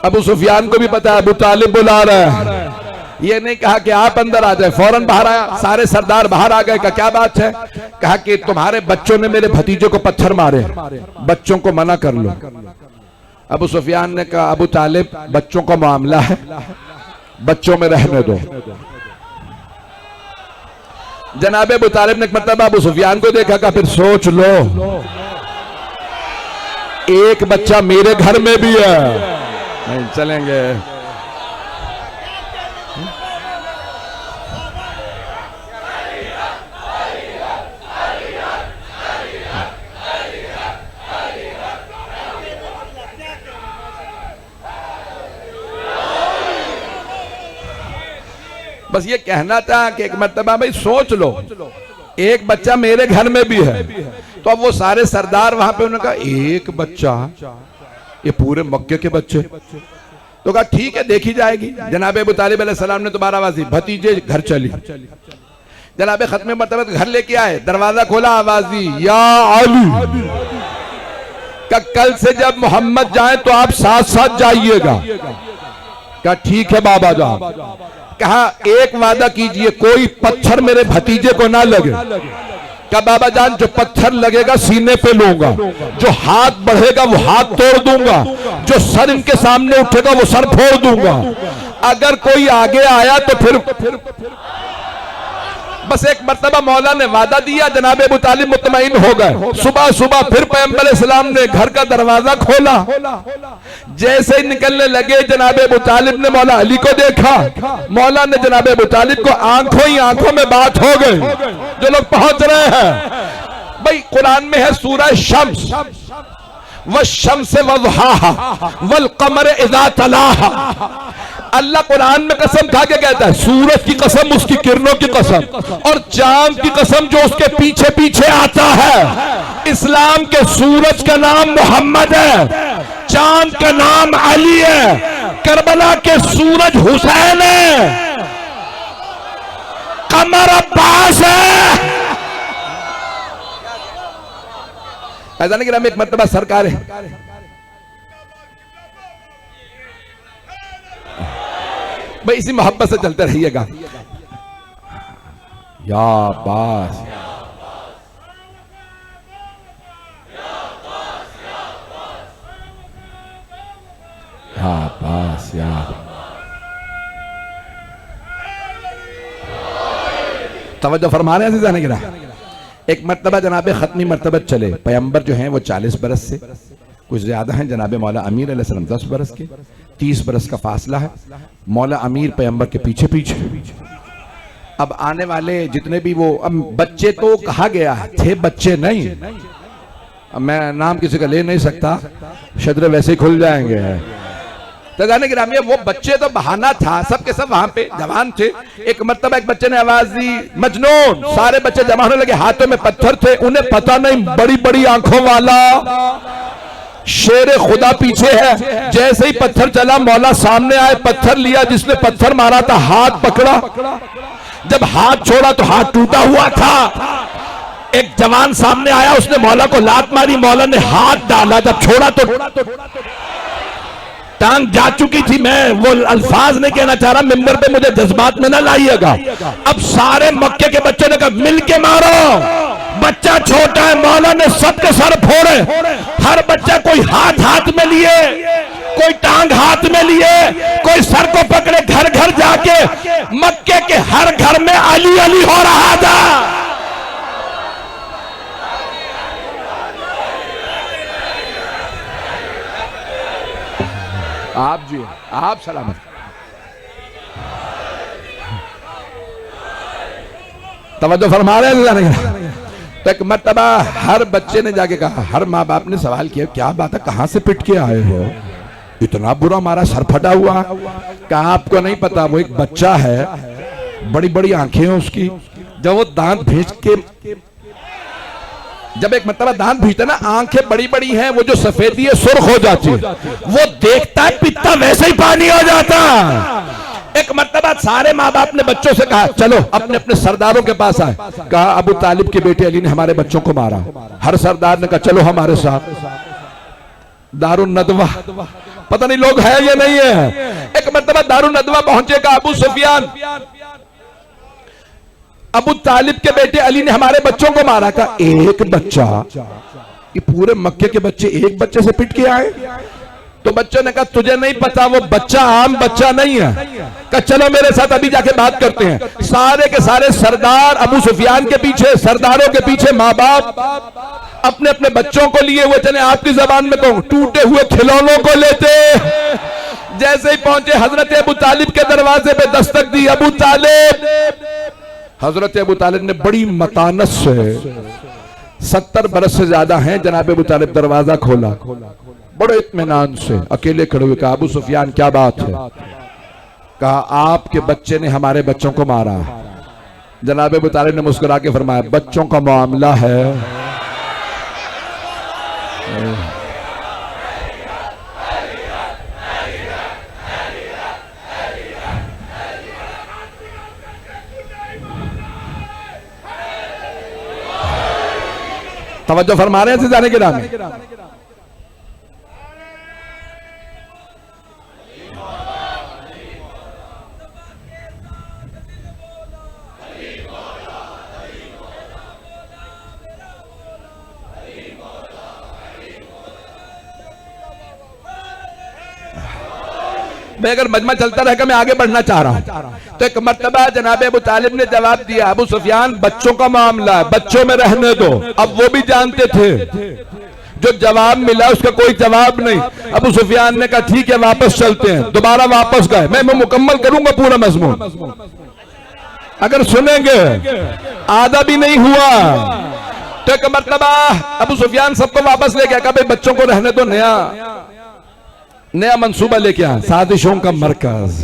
अबू सुफियान को भी पता है अबू तालिब बुला रहे हैं, ये नहीं कहा कि आप अंदर आ जाए, फौरन बाहर आया। सारे सरदार बाहर आ गए। का क्या बात है? कहा कि तुम्हारे बच्चों ने मेरे भतीजे को पत्थर मारे, बच्चों को मना कर लो। अबू सुफियान ने कहा अबू तालिब बच्चों का मामला है, बच्चों में रहने दो। जनाब अबू तालिब ने मतलब अबू सुफियान को देखा, का फिर सोच लो, एक बच्चा मेरे घर में भी है, नहीं चलेंगे। बस ये कहना था कि एक मर्तबा भाई सोच लो, एक बच्चा मेरे घर में भी है। तो अब वो सारे सरदार वहां पे, उन्होंने कहा एक बच्चा, ये पूरे मक्के के बच्चे। तो कहा ठीक है देखी जाएगी। जनाब अबू तालिब अलैहिस्सलाम ने दोबारा आवाज दी, भतीजे घर चली। जनाब खत्म मर्तबा घर लेके आए, दरवाजा खोला, आवाज दी या अली, का कल से जब मोहम्मद जाए तो आप साथ साथ जाइएगा। कहा ठीक है बाबा जान। कहा एक वादा कीजिए, कोई पत्थर मेरे भतीजे को ना लगे। क्या बाबा जान, जो पत्थर लगेगा सीने पे लूंगा, जो हाथ बढ़ेगा वो हाथ तोड़ दूंगा, जो सर इनके सामने उठेगा वो सर फोड़ दूंगा। अगर कोई आगे आया तो फिर बस एक मर्तबा मौला ने वादा दिया, जनाब अबू तालिब मुतमईन हो गए। सुबह सुबह फिर पैगंबर अलैहिस्सलाम ने घर का दरवाजा खोला। जैसे ही निकलने लगे, जनाब अबू तालिब ने मौला अली को देखा। मौला ने जनाब अबू तालिब को आंखों ही आंखों में बात हो गई। जो लोग पहुंच रहे हैं, भाई कुरान में है सूरह शम्स, वश्शम्स वज़ुहाहा वल क़मर इज़ा तलाहा। अल्लाह कुरान में कसम खा के कहता है, सूरज की कसम, उसकी किरणों की कसम, और चांद की कसम जो उसके पीछे पीछे आता है। इस्लाम के सूरज का नाम मोहम्मद है, चांद का नाम अली है, करबला के सूरज हुसैन है, कमर अब्बास है। ऐसा कि एक मर्तबा सरकार है, भाई इसी मोहब्बत से चलते रहिएगा। या बास या बास या तवज्जो फरमा रहे हैं जाने गिरा। एक मर्तबा जनाबे खत्मी मर्तबत चले, पैगंबर जो हैं वो 40 बरस से कुछ ज्यादा हैं, जनाबे मौला अमीर अलैहिस्सलाम 10 बरस के, 30 बरस का फासला है। मौला अमीर पैगंबर के पीछे पीछे। अब आने वाले जितने भी वो, अब बच्चे तो कहा गया है, थे बच्चे नहीं, अब मैं नाम किसी का ले नहीं सकता, शदरे वैसे ही खुल जाएंगे। तो जाने गिरामी, वो बच्चे तो बहाना था, सबके सब वहां पे जवान थे। एक मर्तबा एक बच्चे ने आवाज दी मजनून, सारे बच्चे जमा होने लगे, हाथों में पत्थर थे, उन्हें पता नहीं बड़ी बड़ी आंखों वाला शेर खुदा पीछे है। जैसे ही पत्थर चला, मौला सामने आए, पत्थर लिया, जिसने पत्थर मारा था हाथ पकड़ा, जब हाथ छोड़ा तो हाथ टूटा हुआ था। एक जवान सामने आया, उसने मौला को लात मारी, मौला ने हाथ डाला, जब छोड़ा तो टांग जा चुकी थी। मैं वो अल्फाज नहीं कहना चाह रहा, मिंबर पे मुझे जज्बात में ना लाइएगा। अब सारे मक्के के बच्चे ने कहा मिल के मारो, बच्चा छोटा है। मौला ने सबके सर फोड़े, हर बच्चा कोई हाथ हाथ में लिए, कोई टांग हाथ में लिए, कोई सर को पकड़े, घर घर जाके मक्के के हर घर में अली अली हो रहा था। आप जी, आप सलामत। तवज्जो फरमा रहे हैं। तो एक मर्तबा हर बच्चे ने जाके कहा, हर माँ बाप ने सवाल किया, क्या बात है, कहां से पिट के आए हो, इतना बुरा मारा, सर फटा हुआ। कहा आपको नहीं पता, वो एक बच्चा है, बड़ी बड़ी आंखें हैं उसकी, जब वो दांत भेज के, जब एक मतलब दांत भीजता ना, आंखें बड़ी बड़ी हैं, वो जो सफेदी है सुर्ख हो जाती है, वो देखता है पिता वैसे ही पानी हो जाता। एक मर्तबा सारे माँ बाप ने बच्चों से कहा चलो अपने अपने सरदारों के पास आए। कहा अबू तालिब के बेटे अली ने हमारे बच्चों को मारा। हर सरदार ने कहा चलो हमारे साथ दारुन नदवा। पता नहीं लोग है या नहीं है। एक मर्तबा दारुन नदवा पहुंचे, का अबू सुफियान, अबू तालिब के बेटे अली ने हमारे बच्चों को मारा। का एक बच्चा, ये पूरे मक्के के बच्चे एक बच्चे से पिट के आए। तो बच्चों ने कहा तुझे नहीं पता, वो बच्चा आम बच्चा नहीं है। कहा चलो मेरे साथ अभी जाके बात करते हैं। सारे के सारे सरदार अबू सुफियान के पीछे, सरदारों के पीछे माँ बाप अपने अपने बच्चों को लिए हुए चले। आपकी जबान में कहूं, टूटे हुए खिलौनों को लेते। जैसे ही पहुंचे हजरत अबू तालिब के दरवाजे पे दस्तक दी। अबू तालिब, हजरत अबू तालिब ने बड़ी मतानत से, 70 बरस से ज्यादा हैं जनाब अबू तालिब, दरवाजा खोला, बड़े इत्मीनान से अकेले खड़े हुए। कहा अबू सुफियान क्या बात है। कहा आपके बच्चे ने हमारे बच्चों को मारा। जनाब अबू तालिब ने मुस्कुरा के फरमाया बच्चों का मामला है, तवज्जो फरमा रहे हैं जाने के नाम में। मैं अगर मजमा चलता रहेगा, मैं आगे बढ़ना चाह रहा हूं। तो एक मर्तबा जनाब अबू तालिब ने जवाब दिया, अबू सुफियान बच्चों का मामला है, बच्चों में रहने दो। अब वो भी जानते थे, जो जवाब मिला उसका कोई जवाब नहीं। अबू सुफियान ने कहा ठीक है वापस चलते हैं। दोबारा वापस गए। मैं मुकम्मल करूंगा पूरा मजमून, अगर सुनेंगे, आधा भी नहीं हुआ। तो एक मर्तबा अबू सुफियान सबको वापस ले गया। कहा भाई बच्चों को रहने दो, नया मंसूबा लेके आए, साजिशों का मरकज,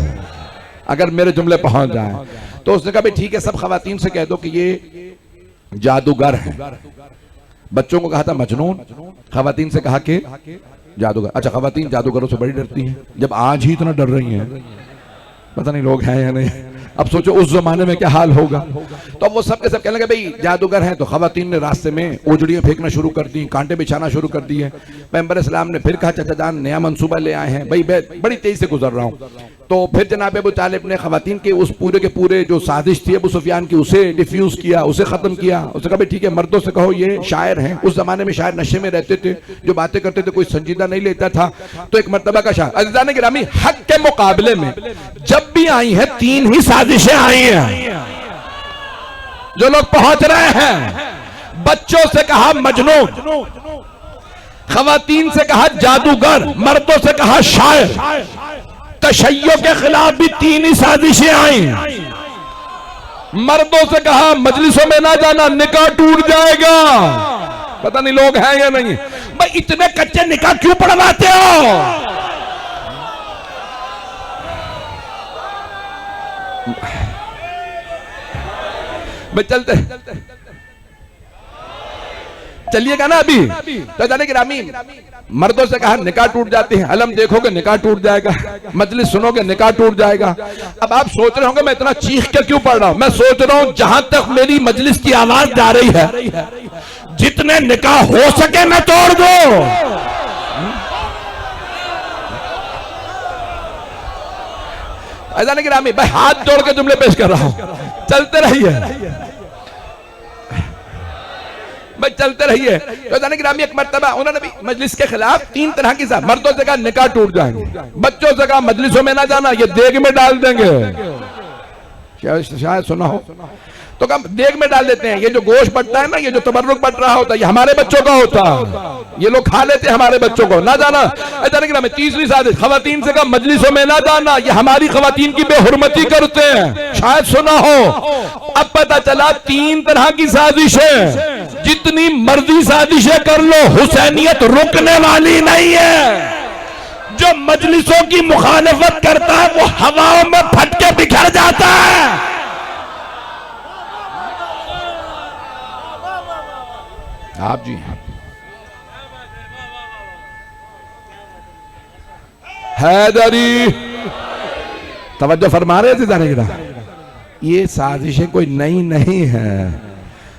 अगर मेरे जुमले पहुंच जाए। तो उसने कहा भाई ठीक है, सब खवातीन से कह दो कि ये जादूगर है। बच्चों को कहा था मजनून, खवातीन से कहा कि जादूगर। अच्छा, खवातीन जादूगरों से बड़ी डरती हैं, जब आज ही इतना डर रही हैं, पता नहीं लोग हैं या नहीं। अब सोचो उस जमाने में क्या हाल होगा। तो अब वो सब के सब कहने लगे भाई जादूगर हैं। तो खवातीन ने रास्ते में उजड़ियां फेंकना शुरू कर दी, कांटे बिछाना शुरू कर दिए। पैगंबर इस्लाम ने फिर कहा चाचा जान नया मंसूबा ले आए हैं, भाई मैं बड़ी तेजी से गुजर रहा हूँ। तो फिर जनाब अबू तालिब ने खवातीन के उस पूरे के पूरे जो साजिश थी अबू सुफियान की, उसे डिफ्यूज किया, उसे खत्म किया। उसने कहा भाई ठीक है, मर्दों से कहो ये शायर हैं। उस जमाने में शायर नशे में रहते थे, जो बातें करते थे कोई संजीदा नहीं लेता था। तो एक मर्तबा का शायर, अज़ीज़ान गिरामी, हक के मुकाबले में जब भी आई है 3 ही साजिशें आई हैं। जो लोग पहुंच रहे हैं, बच्चों से कहा मजनून, खवातीन से कहा जादूगर, मर्दों से कहा शायर। तशय्यो के खिलाफ भी 3 ही साजिशें आई। मर्दों से कहा मजलिसों में ना जाना, निकाह टूट जाएगा। पता नहीं लोग हैं या नहीं। भाई इतने कच्चे निकाह क्यों पढ़वाते हो। भाई चलते चलिएगा ना अभी। तो जाने गिरामी, मर्दों से कहा निकाह टूट जाते हैं, अलम देखोगे निकाह टूट जाएगा, मजलिस सुनोगे निकाह टूट जाएगा। अब आप सोच रहे होंगे मैं इतना चीख के क्यों पढ़ रहा हूं। मैं सोच रहा हूं जहां तक मेरी मजलिस की आवाज जा रही है, जितने निकाह हो सके मैं तोड़ दो। जाने गिरामी, भाई हाथ जोड़ के जुमले पेश कर रहा हूं, चलते रहिए। भाई चलते रहिए। तो जाने गिरामी एक मर्तबा उन्होंने भी मजलिस के खिलाफ 3 तरह की साथ, मर्दों से कहा निकाह टूट जाएंगे, बच्चों से कहा मजलिसों में ना जाना, ये देग में डाल देंगे, शायद सुना हो, तो कम देग में डाल देते हैं, ये जो गोश्त पड़ता है ना, ये जो तबर्रुक पड़ रहा होता है, ये हमारे बच्चों का होता है, ये लोग खा लेते हैं हमारे बच्चों को, ना जाना। जाने गिरामी तीसरी साजिश, खवातीन से कहा मजलिसों में ना जाना, ये हमारी खवातीन की बेहुरमती करते हैं, शायद सुना हो। अब पता चला 3 तरह की साजिशें, जितनी मर्जी साजिशें कर लो, हुसैनियत रुकने वाली नहीं है। जो मजलिसों की मुखालिफत करता है वो हवाओं में फटके बिखर जाता है। आप जी हैदरी तवज्जो फरमा रहे थे जाने गिरा, ये साजिशें कोई नई नहीं है।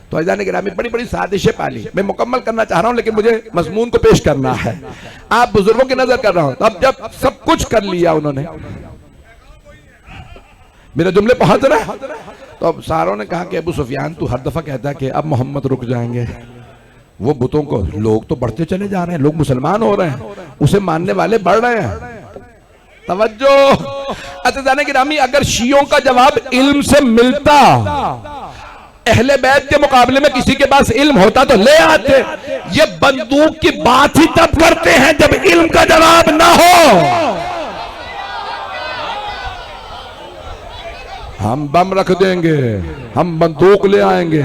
तो जाने गिरामी बड़ी बड़ी साजिशें पाली, मैं मुकम्मल करना चाह रहा हूं लेकिन मुझे मजमून को पेश करना है, आप बुजुर्गों की नजर कर रहा हूं। अब जब सब कुछ कर लिया उन्होंने, मेरे जुमले पहुंच रहे, तो अब सारों ने कहा कि अबू सुफियान तू हर दफा कहता है कि अब मोहम्मद रुक जाएंगे, वो बुतों को, लोग तो बढ़ते चले जा रहे हैं, लोग मुसलमान हो रहे हैं, उसे मानने वाले बढ़ रहे हैं। तवज्जो। अच्छा जाने गिरामी, अगर शियों का जवाब इल्म से मिलता, अहले बैत के मुकाबले में किसी के पास इल्म होता तो ले आते, ये बंदूक की बात ही तब करते हैं जब इल्म का जवाब ना हो। हम बम रख देंगे, हम बंदूक ले आएंगे,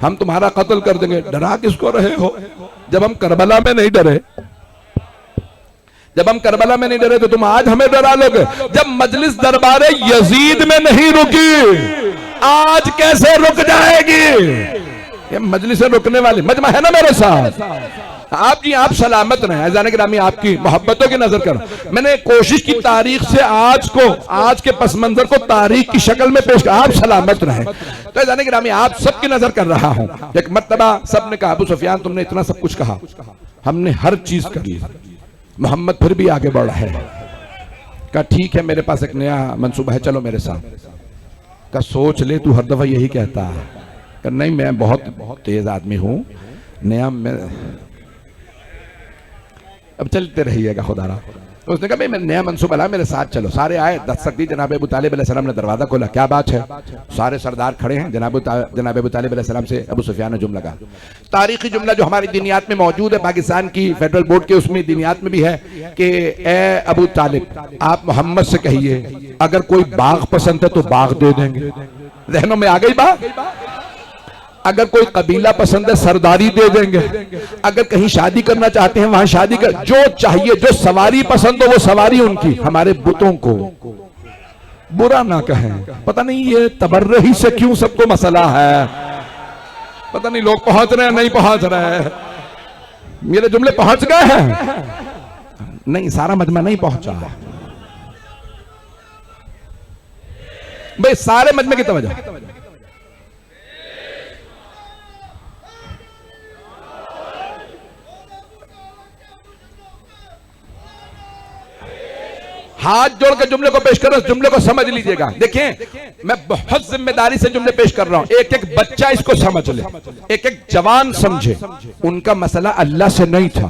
हम तुम्हारा कत्ल कर देंगे। डरा किसको रहे हो? जब हम करबला में नहीं डरे, जब हम करबला में नहीं डरे तो तुम आज हमें डरा लोगे। जब मजलिस दरबारे यजीद में नहीं रुकी, आज कैसे रुक जाएगी? ये मजलिस रुकने वाली मजमा है ना मेरे साथ। आप जी आप सलामत रहे। जाने गिरामी आपकी मोहब्बतों की नजर कर, मैंने कोशिश की तारीख से आज को, आज के पस मंजर को तारीख की शक्ल में पेश कर, आप सलामत रहे। तो जाने गिरामी आप सबकी नजर कर रहा हूं। एक मर्तबा सबने कहा अबू सुफियान तुमने इतना सब कुछ कहा, हमने हर चीज कर ली, मोहम्मद फिर भी आगे बढ़ा है। कहा ठीक है मेरे पास एक नया मंसूबा है, चलो मेरे साथ। का सोच ले, तू हर दफा यही कहता है। का नहीं मैं बहुत तेज आदमी हूं, नया मैं, अब चलते रहिएगा खुदारा। तो उसने कहा भाई मैं नया मंसूबा ला, मेरे साथ चलो। सारे आए, दस्तक दी, जनाब अबू तालिब अलैहिस्सलाम ने दरवाजा खोला, क्या बात है? सारे सरदार खड़े हैं। जनाब अबू तालिब अलैहिस्सलाम से अबू सुफियान ने जुमला कहा, तारीखी जुमला जो हमारी दीनियात में मौजूद है, पाकिस्तान की फेडरल बोर्ड के उसमें दीनियात में भी है कि ए अबू तालिब आप मोहम्मद से कहिए अगर कोई बाग पसंद है तो बाग दे देंगे। जहनों में आ गई बात? अगर कोई कबीला पसंद है सरदारी दे देंगे, अगर कहीं शादी करना चाहते हैं वहां शादी कर, जो चाहिए, जो सवारी पसंद हो वो सवारी उनकी। हमारे बुतों को बुरा ना कहें। पता नहीं ये तबर्रही से क्यों सबको मसला है, पता नहीं लोग पहुंच रहे हैं नहीं पहुंच रहे हैं। मेरे जुमले पहुंच गए हैं? नहीं, सारा मजमा नहीं पहुंचा भाई, सारे मजमे की तवज्जो। हाथ जोड़ के जुमले को पेश कर रहा हूं, जुमले को समझ लीजिएगा। देखिए मैं बहुत जिम्मेदारी से जुमले पेश कर रहा हूं, एक एक बच्चा इसको समझ ले, एक एक जवान समझे। उनका मसला अल्लाह से नहीं था,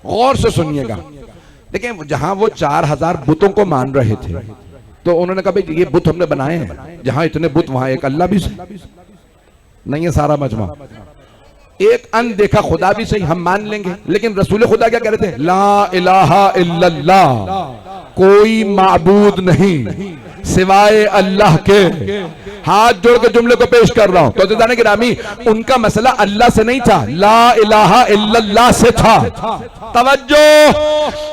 गौर से सुनिएगा। देखिए जहां वो 4000 बुतों को मान रहे थे, तो उन्होंने कहा भाई ये बुत हमने बनाए हैं, जहां इतने बुत वहां एक अल्लाह भी नहीं है। सारा मजमा एक अनदेखा खुदा भी सही हम मान लेंगे, लेकिन रसूल खुदा क्या कह रहे थे? ला इलाहा इल्लल्लाह, कोई माबूद नहीं सिवाय अल्लाह के। हाथ जोड़ के जुमले को पेश कर रहा हूं। तो जाने गिरामी उनका मसला अल्लाह से नहीं था, ला इलाहा इल्लल्लाह से था। तवज्जो।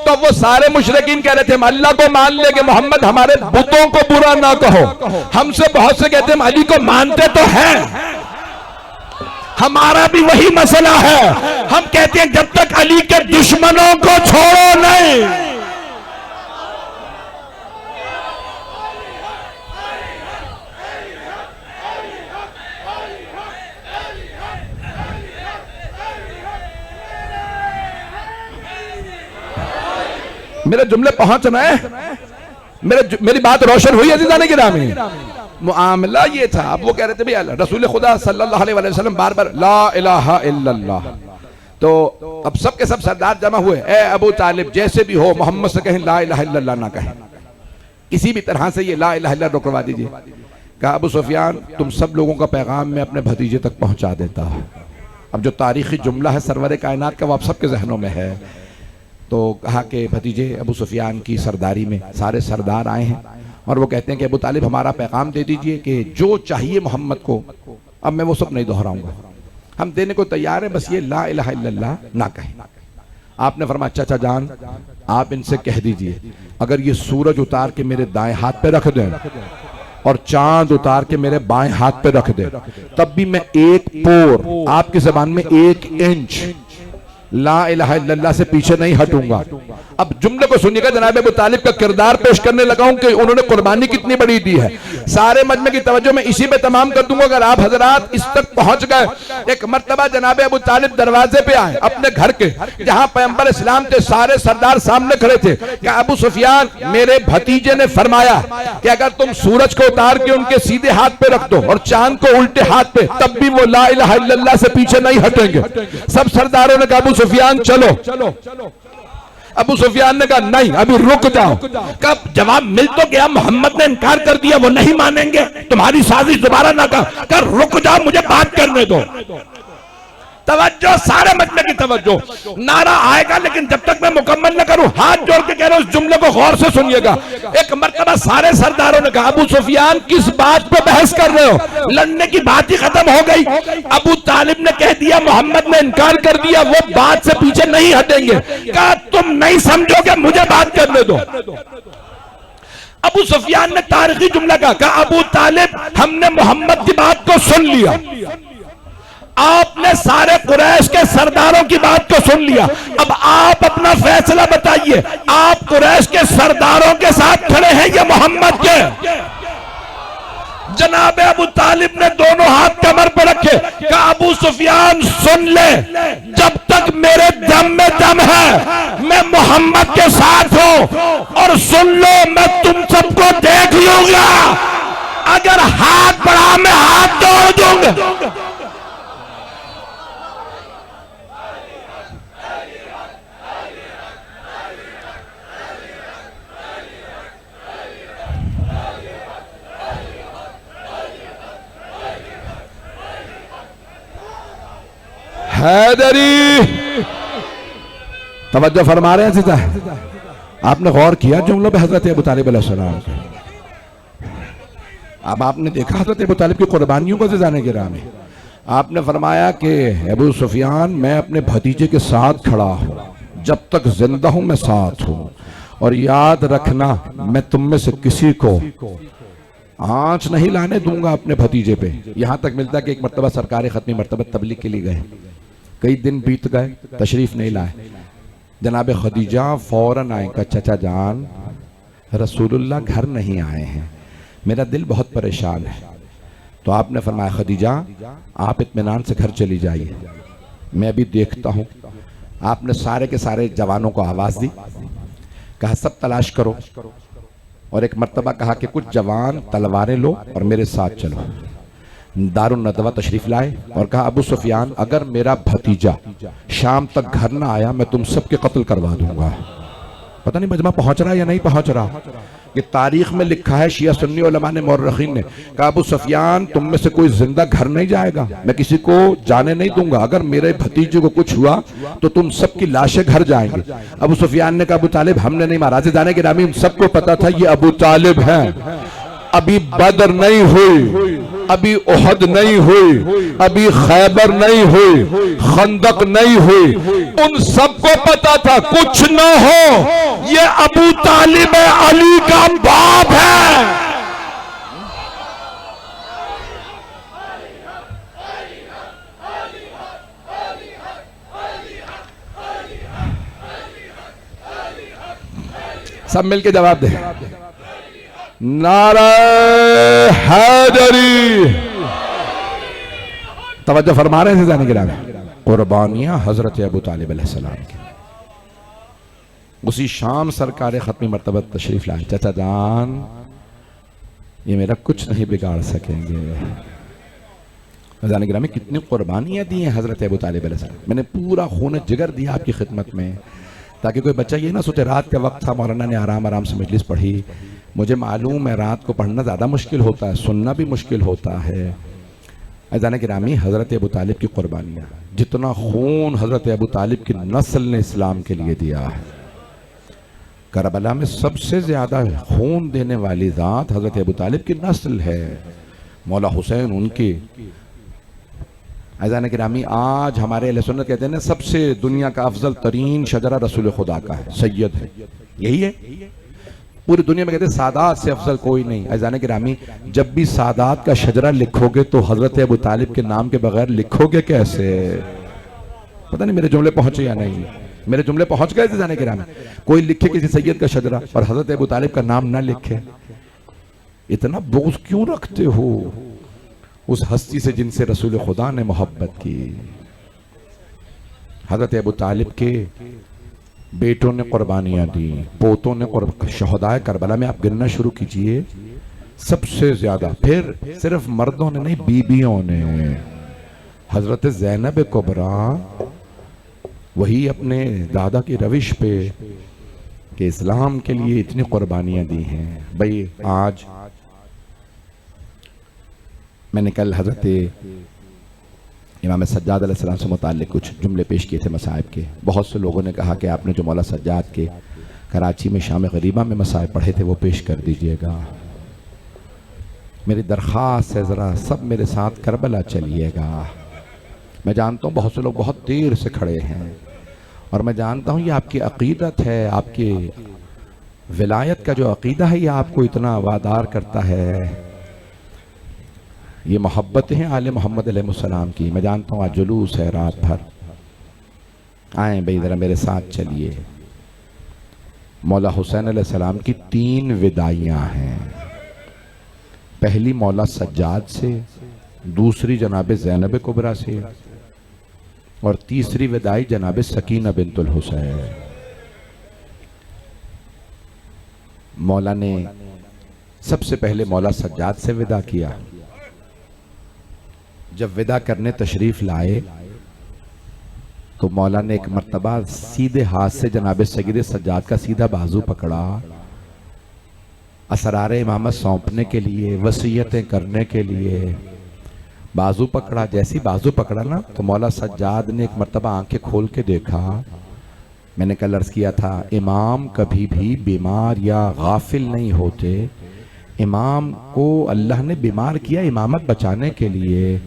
तो वो सारे मुशरिकीन कह रहे थे हम अल्लाह को मान लेंगे, मोहम्मद हमारे बुतों को बुरा ना कहो। हमसे बहुत से कहते हम अली को मानते तो हैं, हमारा भी वही मसला है। हम कहते हैं जब तक अली के दुश्मनों को छोड़ो नहीं। मेरे जुमले पहुंच रहे हैं? मेरी बात रोशन हुई है? जाने गिरामी मुआमला ये था। अब वो कह रहे थे भाई रसूल खुदा सल्लल्लाहु अलैहि वसल्लम बार बार ला इलाहा इल्लल्लाह, तो अब सब के सब सरदार जमा हुए, ए अबू तालिब जैसे भी हो मोहम्मद से कहें ला इलाहा इल्लल्लाह ना कहें, किसी भी तरह से ये ला इलाहा इल्लल्लाह रुकवा दीजिए। कहा अबू सुफियान तुम सब लोगों का पैगाम मैं अपने भतीजे तक पहुंचा देता हूं। अब जो तारीखी जुमला है सरवर कायनात का वो आप सबके जहनों में है। तो कहा कि भतीजे अबू सुफियान की सरदारी में सारे सरदार आए हैं और वो कहते हैं कि अबू तालिब हमारा पैगाम दे दीजिए कि जो चाहिए मोहम्मद को, अब मैं वो सब नहीं दोहराऊंगा, हम देने को तैयार हैं, बस ये ला इलाहा इल्लल्लाह ना कहें। आपने फरमाया चाचा जान आप इनसे कह दीजिए अगर ये सूरज उतार के मेरे दाएं हाथ पे रख दें और चांद उतार के मेरे बाएं हाथ पे रख दे, तब भी मैं एक पोर आपकी जबान में 1 इंच ला इलाहा इल्लल्लाह से पीछे नहीं हटूंगा। अब जुमले को सुनिएगा, जनाब अबू तालिब का किरदार पेश करने लगा हूं कि उन्होंने कुर्बानी कितनी बड़ी दी है। सारे मजमे की तवज्जो मैं इसी पे तमाम कर दूंगा अगर आप हजरात इस तक पहुंच गए। एक मर्तबा जनाब अबू तालिब दरवाजे पे आए अपने घर के, जहां पैगंबर इस्लाम के सारे सरदार सामने खड़े थे। क्या अबू सुफियान मेरे भतीजे ने फरमाया कि अगर तुम सूरज को उतार के उनके सीधे हाथ पे रख दो और चांद को उल्टे हाथ पे, तब भी वो ला इलाहा इल्लल्लाह से पीछे नहीं हटेंगे। सब सरदारों ने कहा अबू सुफियान चलो। अबू सुफियान ने कहा नहीं अभी रुक जाओ। कब जवाब मिल तो गया, मोहम्मद ने इनकार कर दिया, वो नहीं मानेंगे, तुम्हारी साजिश दोबारा ना कर, रुक जाओ मुझे बात करने दो। तवज्जो, सारे मजमे की तवज्जो। नारा आएगा लेकिन जब तक मैं मुकम्मल न करूं, हाथ जोड़ के कह रहा हूं, इस जुमले को गौर से सुनिएगा। एक मर्तबा सारे सरदारों ने कहा अबू सुफियान किस बात पे बहस कर रहे हो, लड़ने की बात ही खत्म हो गई। अबू तालिब ने कह दिया मोहम्मद ने इनकार कर दिया, वो बात से पीछे नहीं हटेंगे। कहा तुम नहीं समझोगे, मुझे बात करने दो। अबू सुफियान ने तारीखी जुमला कहा अबू तालिब हमने मोहम्मद की बात को सुन लिया, आपने सारे कुरैश के सरदारों की बात को सुन लिया, अब आप अपना फैसला बताइए, आप कुरैश के सरदारों के साथ खड़े हैं या मोहम्मद के? जनाब अबू तालिब ने दोनों हाथ कमर पर रखे, कहा अबू सुफियान सुन ले, जब तक मेरे दम में दम है मैं मोहम्मद के साथ हूं, और सुन लो मैं तुम सबको देख लूंगा, अगर हाथ बढ़ा मैं हाथ तोड़ दूंगा। हैदरी तवज्जो फरमा रहे हैं सीधा, आपने गौर किया जुमलों पे हजरत अबू तालिब अलैहिस्सलाम। अब आपने देखा हजरत अबू तालिब की कुर्बानियों को ज़िंदा की राह में। आपने फरमाया कि अबू सुफियान मैं अपने भतीजे के साथ खड़ा हूं, जब तक जिंदा हूं मैं साथ हूं, और याद रखना मैं तुम में से किसी को आंच नहीं लाने दूंगा अपने भतीजे पे। यहां तक मिलता कि एक मर्तबा सरकार खत्मी मर्तबा तबलीग के लिए गए, कई दिन बीत गए, तशरीफ नहीं लाए। जनाब खदीजा फौरन आए, का चचा जान रसूलुल्लाह घर नहीं आए हैं, मेरा दिल बहुत परेशान है। तो आपने फरमाया खदीजा आप इत्मीनान से घर चली जाइए, मैं अभी देखता हूं। आपने सारे के सारे जवानों को आवाज दी, कहा सब तलाश करो, और एक मर्तबा कहा कि कुछ जवान तलवारें लो और मेरे साथ चलो। दारुन नदवा तशरीफ लाए और कहा अबू सुफियान अगर मेरा भतीजा शाम तक घर ना आया मैं तुम सबके कत्ल करवा दूंगा। पता नहीं मजमा पहुंच रहा या नहीं पहुंच रहा। ये तारीख में लिखा है, शिया सुन्नी उलमा ने मौरखीन ने कहा अबू सुफियान तुम में से कोई जिंदा घर नहीं जाएगा, मैं किसी को जाने नहीं दूंगा, अगर मेरे भतीजे को कुछ हुआ तो तुम सबकी लाशें घर जाएंगे। अबू सुफियान ने कहा अबू तालिब हमने नहीं मारा, जाने के नामी सबको पता था ये अबू तालिब है, अभी बदर नहीं हुई, अभी उहद नहीं हुई, अभी खैबर नहीं हुई, खंदक नहीं हुई, उन सबको पता था कुछ न हो ये अबू तालिब अली का बाप है। सब मिलके जवाब दे, नारा हैदरी। तवज्जो फरमा रहे हैं जाने के नाम कुर्बानियां हजरत अबू तालिब अलैहिस्सलाम की। उसी शाम सरकार खत्मी मर्तबा तशरीफ लाए, चाचा जान ये मेरा कुछ नहीं बिगाड़ सकेंगे। अज़ान गिरामी कितनी कुर्बानियाँ दी हैं हज़रत अबू तालिब अलैहिस्सलाम। मैंने पूरा खून जिगर दिया आपकी खिदमत में, ताकि कोई बच्चा ये ना सोचे रात का वक्त था मौलाना ने आराम आराम से मजलिस पढ़ी। मुझे मालूम है रात को पढ़ना ज़्यादा मुश्किल होता है, सुनना भी मुश्किल होता है। अज़ान गिरामी हज़रत अबू तालिब की कुर्बानियाँ, जितना खून हज़रत अबू तालिब की नस्ल ने इस्लाम के लिए दिया है, करबला में सबसे ज़्यादा खून देने वाली ज़ात हज़रत अबू तालिब की नस्ल है। मौला हुसैन उनकी। अज़ान गिरामी आज हमारे अहले सुन्नत कहते हैं ना, सबसे दुनिया का अफजल तरीन शजरा रसूल खुदा का है, सैयद है, यही है। पूरी दुनिया में कहते हैं सादात से अफजल कोई नहीं। अज़ान गिरामी जब भी सादात का शजरा लिखोगे तो हज़रत अबू तालिब के नाम के बगैर लिखोगे कैसे? पता नहीं मेरे जुमले पहुंचे या नहीं। मेरे जुमले पहुंच गए थे जाने गिरामी? कोई लिखे किसी सैयद का शजरा और हज़रत अबू तालिब का नाम ना लिखे, इतना बोझ क्यों रखते हो उस हस्ती से जिनसे रसूल खुदा ने मोहब्बत की? हज़रत अबू तालिब के बेटों ने कुर्बानियाँ दी, पोतों ने शहदाए करबला में आप गिनना शुरू कीजिए, सबसे ज्यादा। फिर सिर्फ मर्दों ने नहीं, बीबियों ने। हजरत ज़ैनब कुबरा वही अपने दादा की रविश पे कि इस्लाम के लिए इतनी कुर्बानियाँ दी हैं। भाई आज मैंने कल हजरत इमाम सज्जाद अलैहिस्सलाम से मुताल्लिक कुछ जुमले पेश किए थे मसाइब के। बहुत से लोगों ने कहा कि आपने जो मौला सज्जाद के कराची में शाम गरीबा में मसाइब पढ़े थे वो पेश कर दीजिएगा। मेरी दरख्वास्त है ज़रा सब मेरे साथ करबला चलिएगा। मैं जानता हूँ बहुत से लोग बहुत देर से खड़े हैं और मैं जानता हूँ ये आपकी अकीदत है, आपकी विलायत का जो अकीदा है ये आपको इतना वादार करता है। ये मोहब्बतें हैं आले मोहम्मद अलैहिस्सलाम की। मैं जानता हूँ आज जुलूस है रात भर, आए भाई ज़रा मेरे साथ चलिए। मौला हुसैन अलैहिस्सलाम की 3 विदाइयाँ हैं। पहली मौला सज्जाद से, दूसरी जनाब ज़ैनब कुबरा से और तीसरी विदाई जनाब सकीना बिंतुल हुसैन। मौला ने सबसे पहले मौला सज्जाद से विदा किया। जब विदा करने तशरीफ लाए तो मौला ने एक मर्तबा सीधे हाथ से जनाब सगीर सज्जाद का सीधा बाजू पकड़ा, असरार इमामत सौंपने के लिए, वसीयतें करने के लिए बाजू पकड़ा। जैसी बाजू पकड़ा ना तो मौला सज्जाद ने एक मर्तबा आंखें खोल के देखा। मैंने कल अर्ज किया था इमाम कभी भी बीमार या गाफिल नहीं होते। इमाम को अल्लाह ने बीमार किया इमामत बचाने के लिए।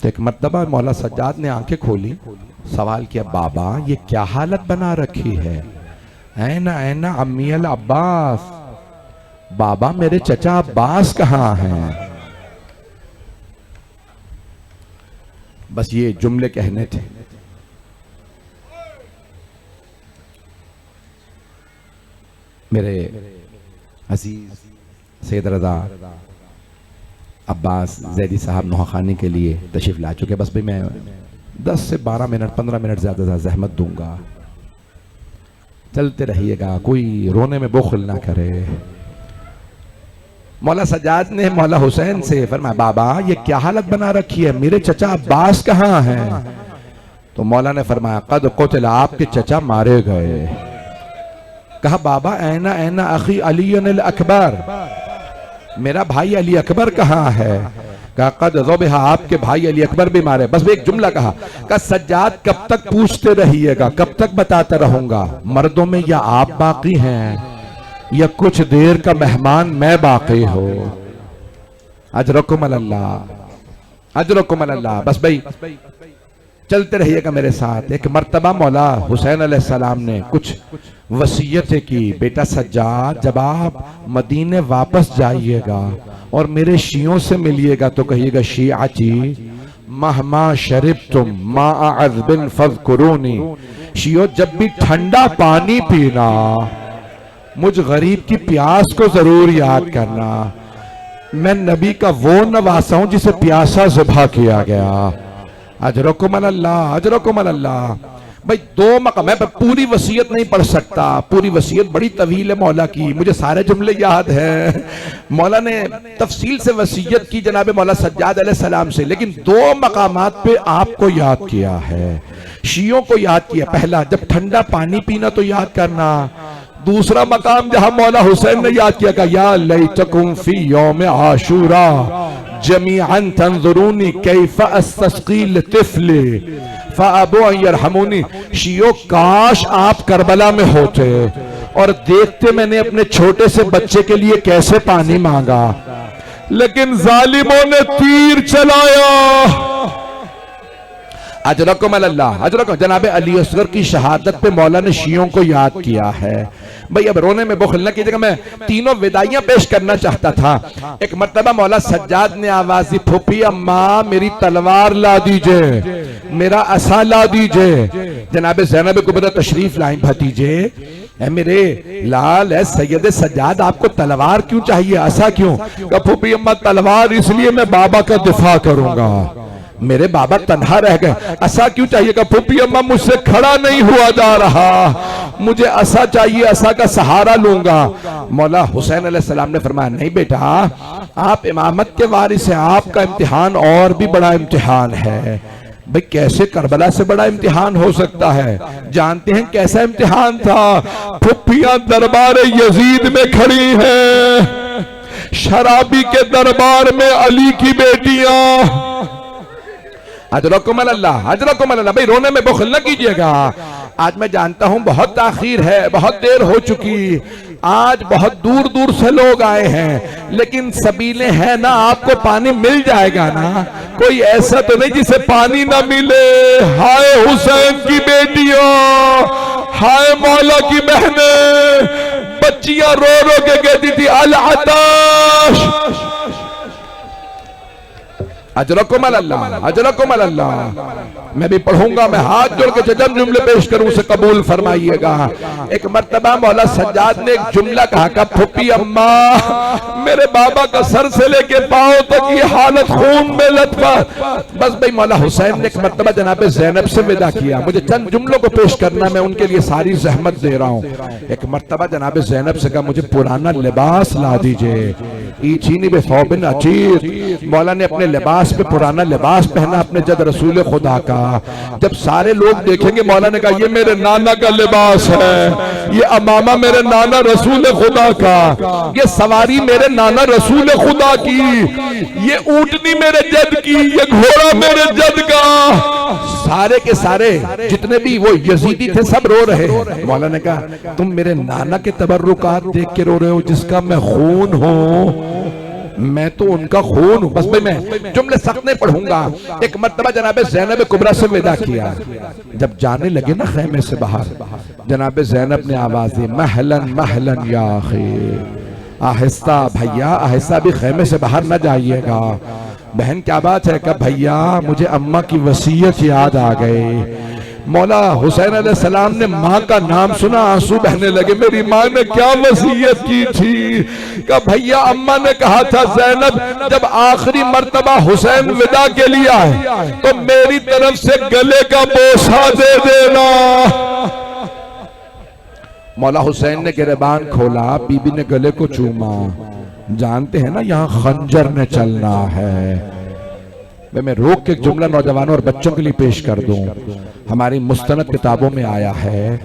तो एक मर्तबा मौला सज्जाद ने आंखें खोली, सवाल किया बाबा ये क्या हालत बना रखी है? ऐना ऐना अम्मी अल अब्बास, बाबा मेरे चचा अब्बास कहाँ हैं? बस ये जुमले कहने थे। मेरे अजीज सैयद रज़ा अब्बास जैदी साहब नौखानी के लिए तशरीफ ला चुके। बस भाई मैं 10 से 12 मिनट 15 मिनट ज़्यादा जहमत दूंगा, चलते रहिएगा, कोई रोने में बुखल ना करे। मौला सज्जाद ने मौला हुसैन से फरमाया बाबा ये क्या हालत बना रखी है, मेरे चचा अब्बास कहाँ हैं? तो मौला ने फरमाया कद कुतिल, आपके चचा मारे गए। कहा बाबा ऐना ऐना अखी अली अकबर, मेरा भाई अली अकबर कहाँ है? कहा कद ज़ुबिहा, आपके भाई अली अकबर भी मारे। बस एक जुमला कहा सज्जाद कब तक पूछते रहिएगा, कब तक बताता रहूंगा, मर्दों में या आप बाकी हैं या कुछ देर का मेहमान मैं बाकी हो। अजरकुम अल्लाह, अजरकुम अल्लाह। बस भाई चलते रहिएगा मेरे साथ। एक मर्तबा मौला हुसैन अलैहिस्सलाम ने कुछ वसीयतें की, बेटा सज्जाद जब आप मदीने वापस जाइएगा और मेरे शियों से मिलिएगा तो कहिएगा शियाची महमा शरीब तुम माअज़बिन फज़कुरूनी, शियो जब भी ठंडा पानी पीना मुझ गरीब की प्यास को जरूर याद करना। मैं नबी का वो नवासा हूं जिसे प्यासा ज़िबा किया गया। अजरकुम अल्लाह, अजरकुम अल्लाह। भाई 2 मकाम, मैं पूरी वसीयत नहीं पढ़ सकता, पूरी वसीयत बड़ी तवील है मौला की, मुझे सारे जुमले याद हैं। मौला ने तफसील से वसीयत की जनाब मौला सज्जाद अलैहिस्सलाम से, लेकिन 2 मकामात पे आपको याद किया है, शियों को याद किया। पहला, जब ठंडा पानी पीना तो याद करना। दूसरा मकाम जहां मौला हुसैन ने याद किया का या लैतकुम फी यौम आशूरा जमीअन तंजुरूनी कैफा अस्तस्कील तिफली फ़अबू अन यरहमूनी। शियो काश आप करबला में होते और देखते मैंने अपने छोटे से बच्चे के लिए कैसे पानी मांगा, लेकिन जालिमों ने तीर चलाया। अजरकुम अल्लाह, अजरकुम। जनाब अली असगर की शहादत पे मौला ने शियों को याद किया है। भाई अब रोने में बुखल न कीजिएगा, मैं तीनों विदाइयां पेश करना चाहता था। एक मर्तबा मौला सज्जाद ने आवाज दी, फूफी अम्मा मेरी तलवार ला दीजिए, मेरा असा ला दीजिए। जनाब ज़ैनब कुबरा तशरीफ लाई, भतीजे है मेरे लाल है सैयद सज्जाद, आपको तलवार क्यों चाहिए, असा क्यों? फूफी अम्मा तलवार इसलिए मैं बाबा का दिफा करूंगा, मेरे बाबा तन्हा रह गए। असा क्यों चाहिए? का फूफी अम्मा मुझसे खड़ा नहीं हुआ जा रहा, मुझे असा चाहिए, असा का सहारा लूंगा। मौला हुसैन अलैहिस्सलाम ने फरमाया नहीं बेटा, आप इमामत के वारिस हैं, आपका इम्तिहान और भी बड़ा इम्तिहान है। भाई कैसे करबला से बड़ा इम्तिहान हो सकता है? जानते हैं कैसा इम्तिहान था? फुफियां दरबार यजीद में खड़ी हैं, शराबी के दरबार में अली की बेटियां। अजरकुम अल्लाह, अजरकुम अल्लाह। भाई रोने में बुखल न कीजिएगा। आज मैं जानता हूं बहुत ताखीर है, बहुत देर हो चुकी, आज बहुत दूर दूर से लोग आए हैं, लेकिन सबीले हैं ना, आपको पानी मिल जाएगा ना। कोई ऐसा तो नहीं जिसे पानी ना मिले। हाय हुसैन की बेटियों, हाय मौला की बहनें, बच्चियां रो रो के कहती थी अल अताश। अजरकुम अल्लाह, अजरकुम अल्लाह। मैं भी पढ़ूंगा, मैं हाथ जोड़ के जजम जुमले पेश करूं, उसे कबूल फरमाइएगा। एक मर्तबा मौला सज्जाद ने एक जुमला कहा का फूफी अम्मा मेरे बाबा का सर से लेके पांव तक ये हालत खून में लथपथ। बस भाई मौला हुसैन ने एक मर्तबा जनाब ज़ैनब से विदा किया, मुझे चंद जुमलों को पेश करना, मैं उनके लिए सारी जहमत दे रहा हूँ। एक मर्तबा जनाब ज़ैनब से कहा मुझे पुराना लिबास ला दीजिए। ईचीनी बेसौबिन अचीर, मौला ने अपने लिबास पे पुराना लिबास पहना अपने जद रसूल खुदा का। जब सारे लोग देखेंगे, मौला ने कहा ये मेरे नाना का लिबास है, ये अमामा मेरे नाना रसूल खुदा का, ये सवारी मेरे नाना रसूल खुदा की, ये ऊंटनी मेरे जद की, ये घोड़ा मेरे जद का। सारे के सारे जितने भी वो यजीदी थे सब रो रहे हैं। मौला ने कहा तुम मेरे नाना के तबर्रुकात देख के रो रहे हो, जिसका मैं खून हूं, मैं तो उनका खून हूं। बस भाई मैं जुमले सख्त नहीं पढ़ूंगा। एक मर्तबा जनाब ज़ैनब कुबरा से विदा किया। जब जाने लगे ना खेमे से बाहर, जनाब ज़ैनब ने आवाज दी महलन महलन या अखी, आहिस्ता भैया आहिस्ता, भी खेमे से बाहर ना जाइएगा। बहन क्या बात है? कब भैया मुझे अम्मा की वसीयत याद आ गई। मौला हुसैन अलैहिस्सलाम ने माँ का नाम सुना, आंसू बहने लगे। मेरी माँ ने क्या वसीयत की थी? का भैया अम्मा ने कहा था ज़ैनब जब आखिरी मर्तबा हुसैन विदा के लिए आए तो मेरी तरफ से गले का बोसा दे देना। मौला हुसैन ने गिरबान खोला, बीबी ने गले को चूमा। जानते हैं ना यहाँ खंजर ने चलना है। मैं रोक के जुमला नौजवानों और बच्चों के लिए पेश कर दूं। हमारी मुस्तनद किताबों में आया है,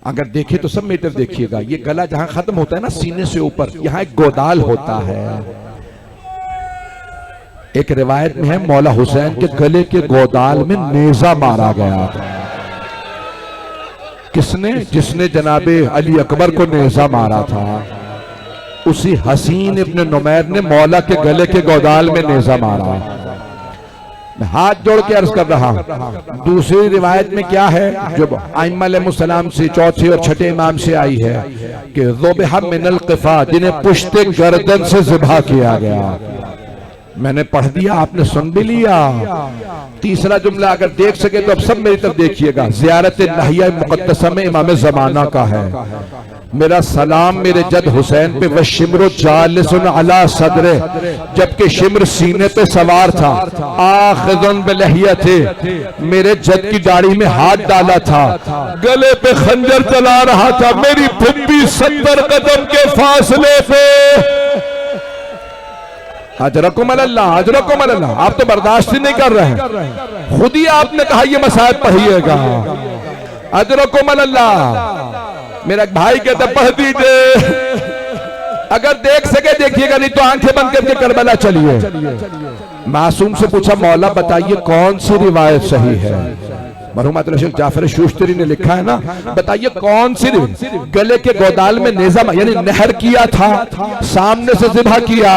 अगर देखे तो सब मीटर देखिएगा, ये गला जहां खत्म होता है ना सीने से ऊपर, यहां एक गोदाल होता है। एक रिवायत में है मौला हुसैन के गले के गोदाल में नेजा मारा गया। किसने? जिसने जनाबे अली अकबर को नेजा मारा था, उसी हसीन इब्न नुमैर ने मौला के गले के गोदाल में नेजा मारा। मैं हाथ जोड़ के अर्ज कर रहा हूं। दूसरी रिवायत में क्या है जो आइम्मा अलैहिस्सलाम से चौथे और छठे इमाम से आई है कि ज़ुबिहा मिनल क़िफ़ा, जिन्हें पुश्ते गर्दन से ज़िबा किया गया। मैंने पढ़ दिया, आपने सुन भी लिया। तीसरा जुमला अगर देख सके तो अब सब मेरी तरफ देखिएगा। ज़ियारत नहिया मुक़द्दसा में इमाम ज़माना का है। मेरा सलाम मेरे जद हुसैन पे, व शिम्र जालिसन अला सदरे, जबकि शिम्र सीने पे सवार था, आखिज़ुन बिलहिया थे, मेरे जद की दाढ़ी में हाथ डाला था, गले पे खंजर चला रहा था, मेरी फुप्पी 70 कदम के फासले पे। अजरकुम अल्लाह, अजरकुम अल्लाह। आप तो बर्दाश्त ही नहीं कर रहे हैं, खुद ही आपने कहा ये मसाइल पढ़िएगा। अजरकुम अल्लाह। मेरा भाई कहता पढ़ दीजिए, अगर देख सके देखिएगा, नहीं तो आंखें बंद करके करबला चलिए। मासूम से पूछा, मौला बताइए कौन सी रिवायत सही है? मरहूम शेख जाफर शूश्तरी ने लिखा है ना, बताइए कौन सी गले के गोदाल में नेज़ा यानी नहर किया था, सामने से ज़िबा किया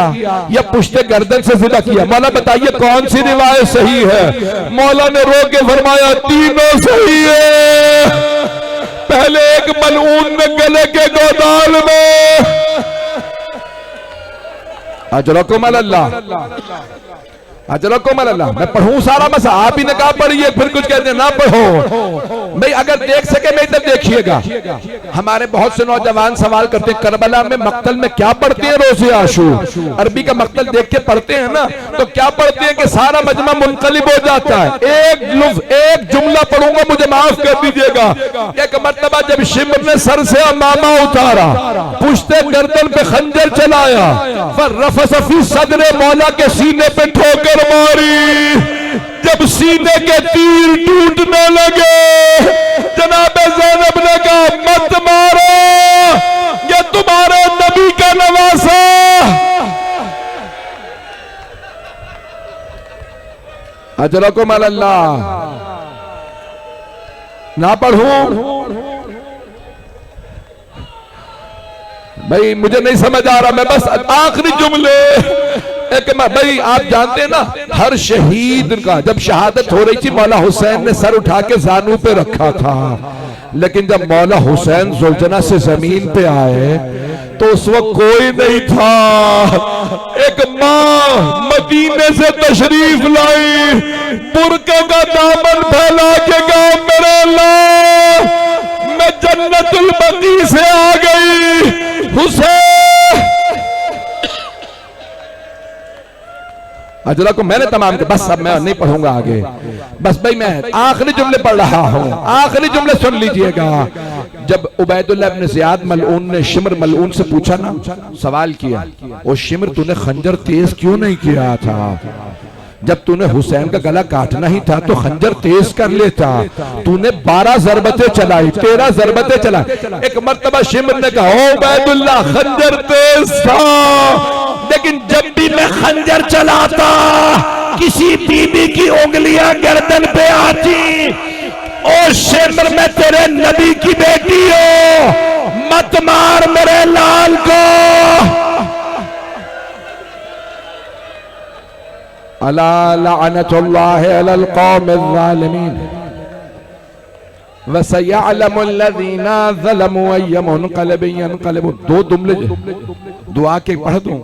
या पुश्ते गर्दन से ज़िबा किया? मौला बताइए कौन सी रिवायत सही है? मौला ने रो के फरमाया तीनों सही है। पहले एक मलऊन ने गले के गोदाल में, अजरकुम अल्लाह, अजरकुम अल्लाह। मैं पढ़ूं सारा मसा, आप ही ने कहा पढ़िए, फिर कुछ कहते ना पढ़ो। भाई अगर देख सके नहीं तो देखिएगा। हमारे बहुत से नौजवान सवाल करते हैं, करबला में मक्तल में क्या पढ़ते हैं? रोज़े आशूर। अरबी का मक्तल देख के पढ़ते हैं ना, तो क्या पढ़ते हैं कि सारा मजमा मुनकलिब हो जाता है। एक जुमला पढ़ूंगा, मुझे माफ कर दीजिएगा। एक मर्तबा जब शिम्र ने सर से अमामा उतारा, पुश्ते गर्दन पे खंजर चलाया, फिर रफ़सफ़ी सदरे, मौला के सीने पे ठोकर मारी। जब सीने के तीर टूटने लगे, जनाब ज़ैनब ने कहा मत मारो, ये तुम्हारे नबी का नवासा। अजरकुम अल्लाह। ना पढ़ूं भाई, मुझे नहीं समझ आ रहा, मैं बस आखिरी जुमले एक भाई, आप जानते हैं ना, हर शहीद का जब शहादत हो रही थी, मौला हुसैन ने सर उठा के जानू पे रखा था, लेकिन जब मौला हुसैन जुलजना से जमीन पे आए तो उस वक्त कोई नहीं था। एक माँ मदीने से तशरीफ लाई, बुरके का दामन फैला के कहा मेरे अल्लाह, मैं जन्नतुल बकी से आ गई। हुसैन अजला को मैंने तमाम के, बस अब मैं नहीं पढ़ूंगा आगे, बस भाई मैं आखिरी जुमले पढ़ रहा हूं, आखिरी जुमले सुन लीजिएगा। जब उबैदुल्लाह इब्न ज़ियाद मलऊन ने शिम्र मलऊन से पूछा ना, सवाल किया, ओ शिम्र तूने खंजर तेज क्यों नहीं किया था? जब तूने हुसैन का गला काटना ही था तो खंजर तेज कर लेता, तूने 12 ज़रबतें चलाई, 13 ज़रबतें चलाई। एक मर्तबा शिम्र ने कहा, ओ उबैदुल्लाह खंजर तेज था, लेकिन जब भी मैं खंजर चलाता किसी बीबी की उंगलियां गर्दन पे आती। ओ शिम्र, मैं तेरे नबी की बेटी हूं, मत मार मेरे लाल को। अला लअनतुल्लाहि अलल कौमिज़ ज़ालिमीन व सयअलमुल लज़ीना ज़लमू अय्य मुनक़लिबिन यनक़लिबून। दो जुमले दुआ के पढ़ दूं।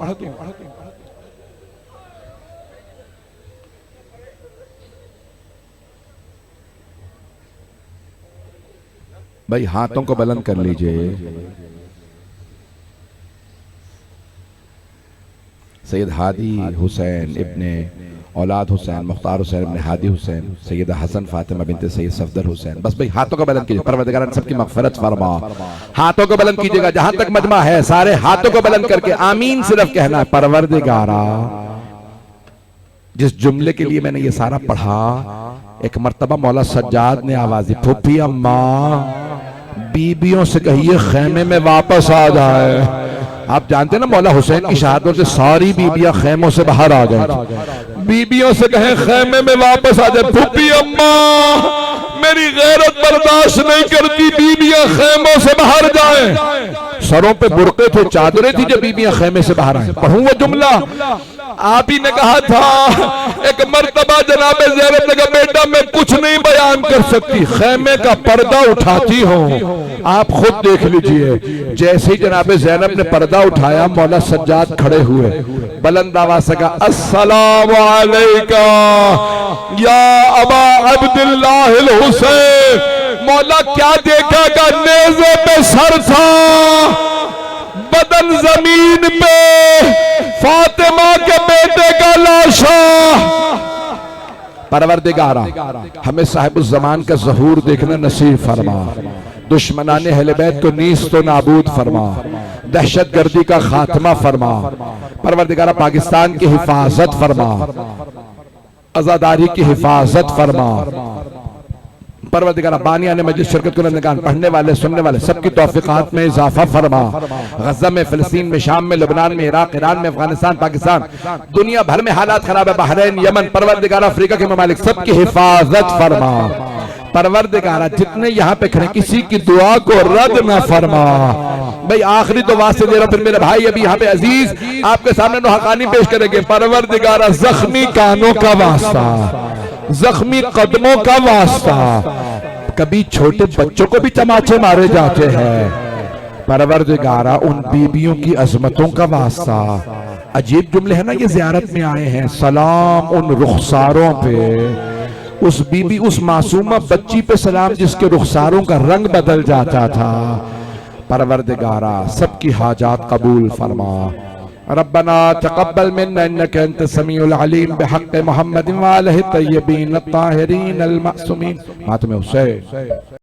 भाई हाथों को बुलंद कर लीजिए। सैयद हादी हुसैन इब्ने औलाद हुसैन मुख्तार हुसैन इब्ने हादी हुसैन, सैयद हसन फातिमा बिनते सैयद सफदर हुसैन। बस भाई हाथों को बुलंद कीजिए, परवरदिगार ने सबकी मग़फ़िरत फरमा। हाथों को बुलंद कीजिएगा, जहां तक मजमा है सारे हाथों को बुलंद करके आमीन सिर्फ कहना है। परवरदिगारा, जिस जुमले के लिए मैंने ये सारा पढ़ा, एक मर्तबा मौला सज्जाद ने आवाज दी, फूफी अम्मा बीबियों से कहिए खैमे में वापस आ जाए। आप जानते हैं ना, मौला हुसैन की शहादत से सारी बीबियां खैमों से बाहर आ गई। बीबियों से कहें खैमे में वापस आ जाए। फूफी अम्मा मेरी गैरत बर्दाश्त नहीं करती, बीबियां खैमों से बाहर जाएं। सरों पे बुरके थे, चादरें थी, जब बीबियां खैमे से बाहर आए। पढ़ूं वो जुमला, आप ही ने कहा था एक मर्तबा जनाब ज़ैनब ने कहा बेटा मैं कुछ नहीं बयान कर सकती, खैमे का पर्दा उठाती हूँ। आप खुद देख लीजिए, जैसे ही जनाब ज़ैनब ने पर्दा उठाया मौला सज्जाद खड़े हुए, बुलंद आवाज से कहा अस्सलामु अलैका या अबा अब्दुल्लाहिल हुसैन। मौला क्या देखा का नेज़े पे सर था, बदन जमीन पे, फातिमा के बेटे का लाशा। परवरदिगारा हमें साहिबुल ज़मान का ज़हूर देखना नसीब फरमा, दुश्मनाने अहले बैत को नीस तो नाबूद फरमा, दहशतगर्दी का खात्मा फरमा। परवरदिगारा पाकिस्तान की हिफाजत फरमा, आजादारी की हिफाजत फरमा। परवरदिगार बानिया ने मजलिस शिरकत कुरान निकाल पढ़ने वाले सुनने वाले सबकी तौफीकात में इजाफा फरमा। गज़ा में, फिलिस्तीन में, शाम में, लबनान में, इराक, ईरान में, अफगानिस्तान, पाकिस्तान, दुनिया भर में हालात खराब है, बहरीन, यमन, परवरदिगार अफ्रीका के ममालिक सबकी हिफाजत फरमा। परवरदिगार जितने यहाँ पे खड़े किसी की दुआ को रद्द न फरमा। भाई आखिरी तो वास्ते दे रहा, फिर मेरे भाई अभी यहाँ पे अजीज आपके सामने नुहकानी पेश करेंगे। परवरदिगार जख्मी कानों का वास्ता, जख्मी कदमों का वास्ता, कभी छोटे बच्चों को भी तमाचे मारे जाते हैं। परवरदिगारा उन बीबियों की अजमतों का वास्ता, अजीब जुमले है ना ये ज़ियारत में आए हैं। सलाम उन रुखसारों पे, उस बीबी उस मासूमा बच्ची पे सलाम जिसके रुखसारों का रंग बदल जाता था। परवरदिगारा सबकी हाजात कबूल फरमा। रब्बना तक़ब्बल मिन्ना इन्नका अंत समीउल अलीम बिहक़्क़ि मुहम्मद व आलिहि तय्यबीन अत्ताहिरीन अल मासूमीन। हाथ में हुसैन।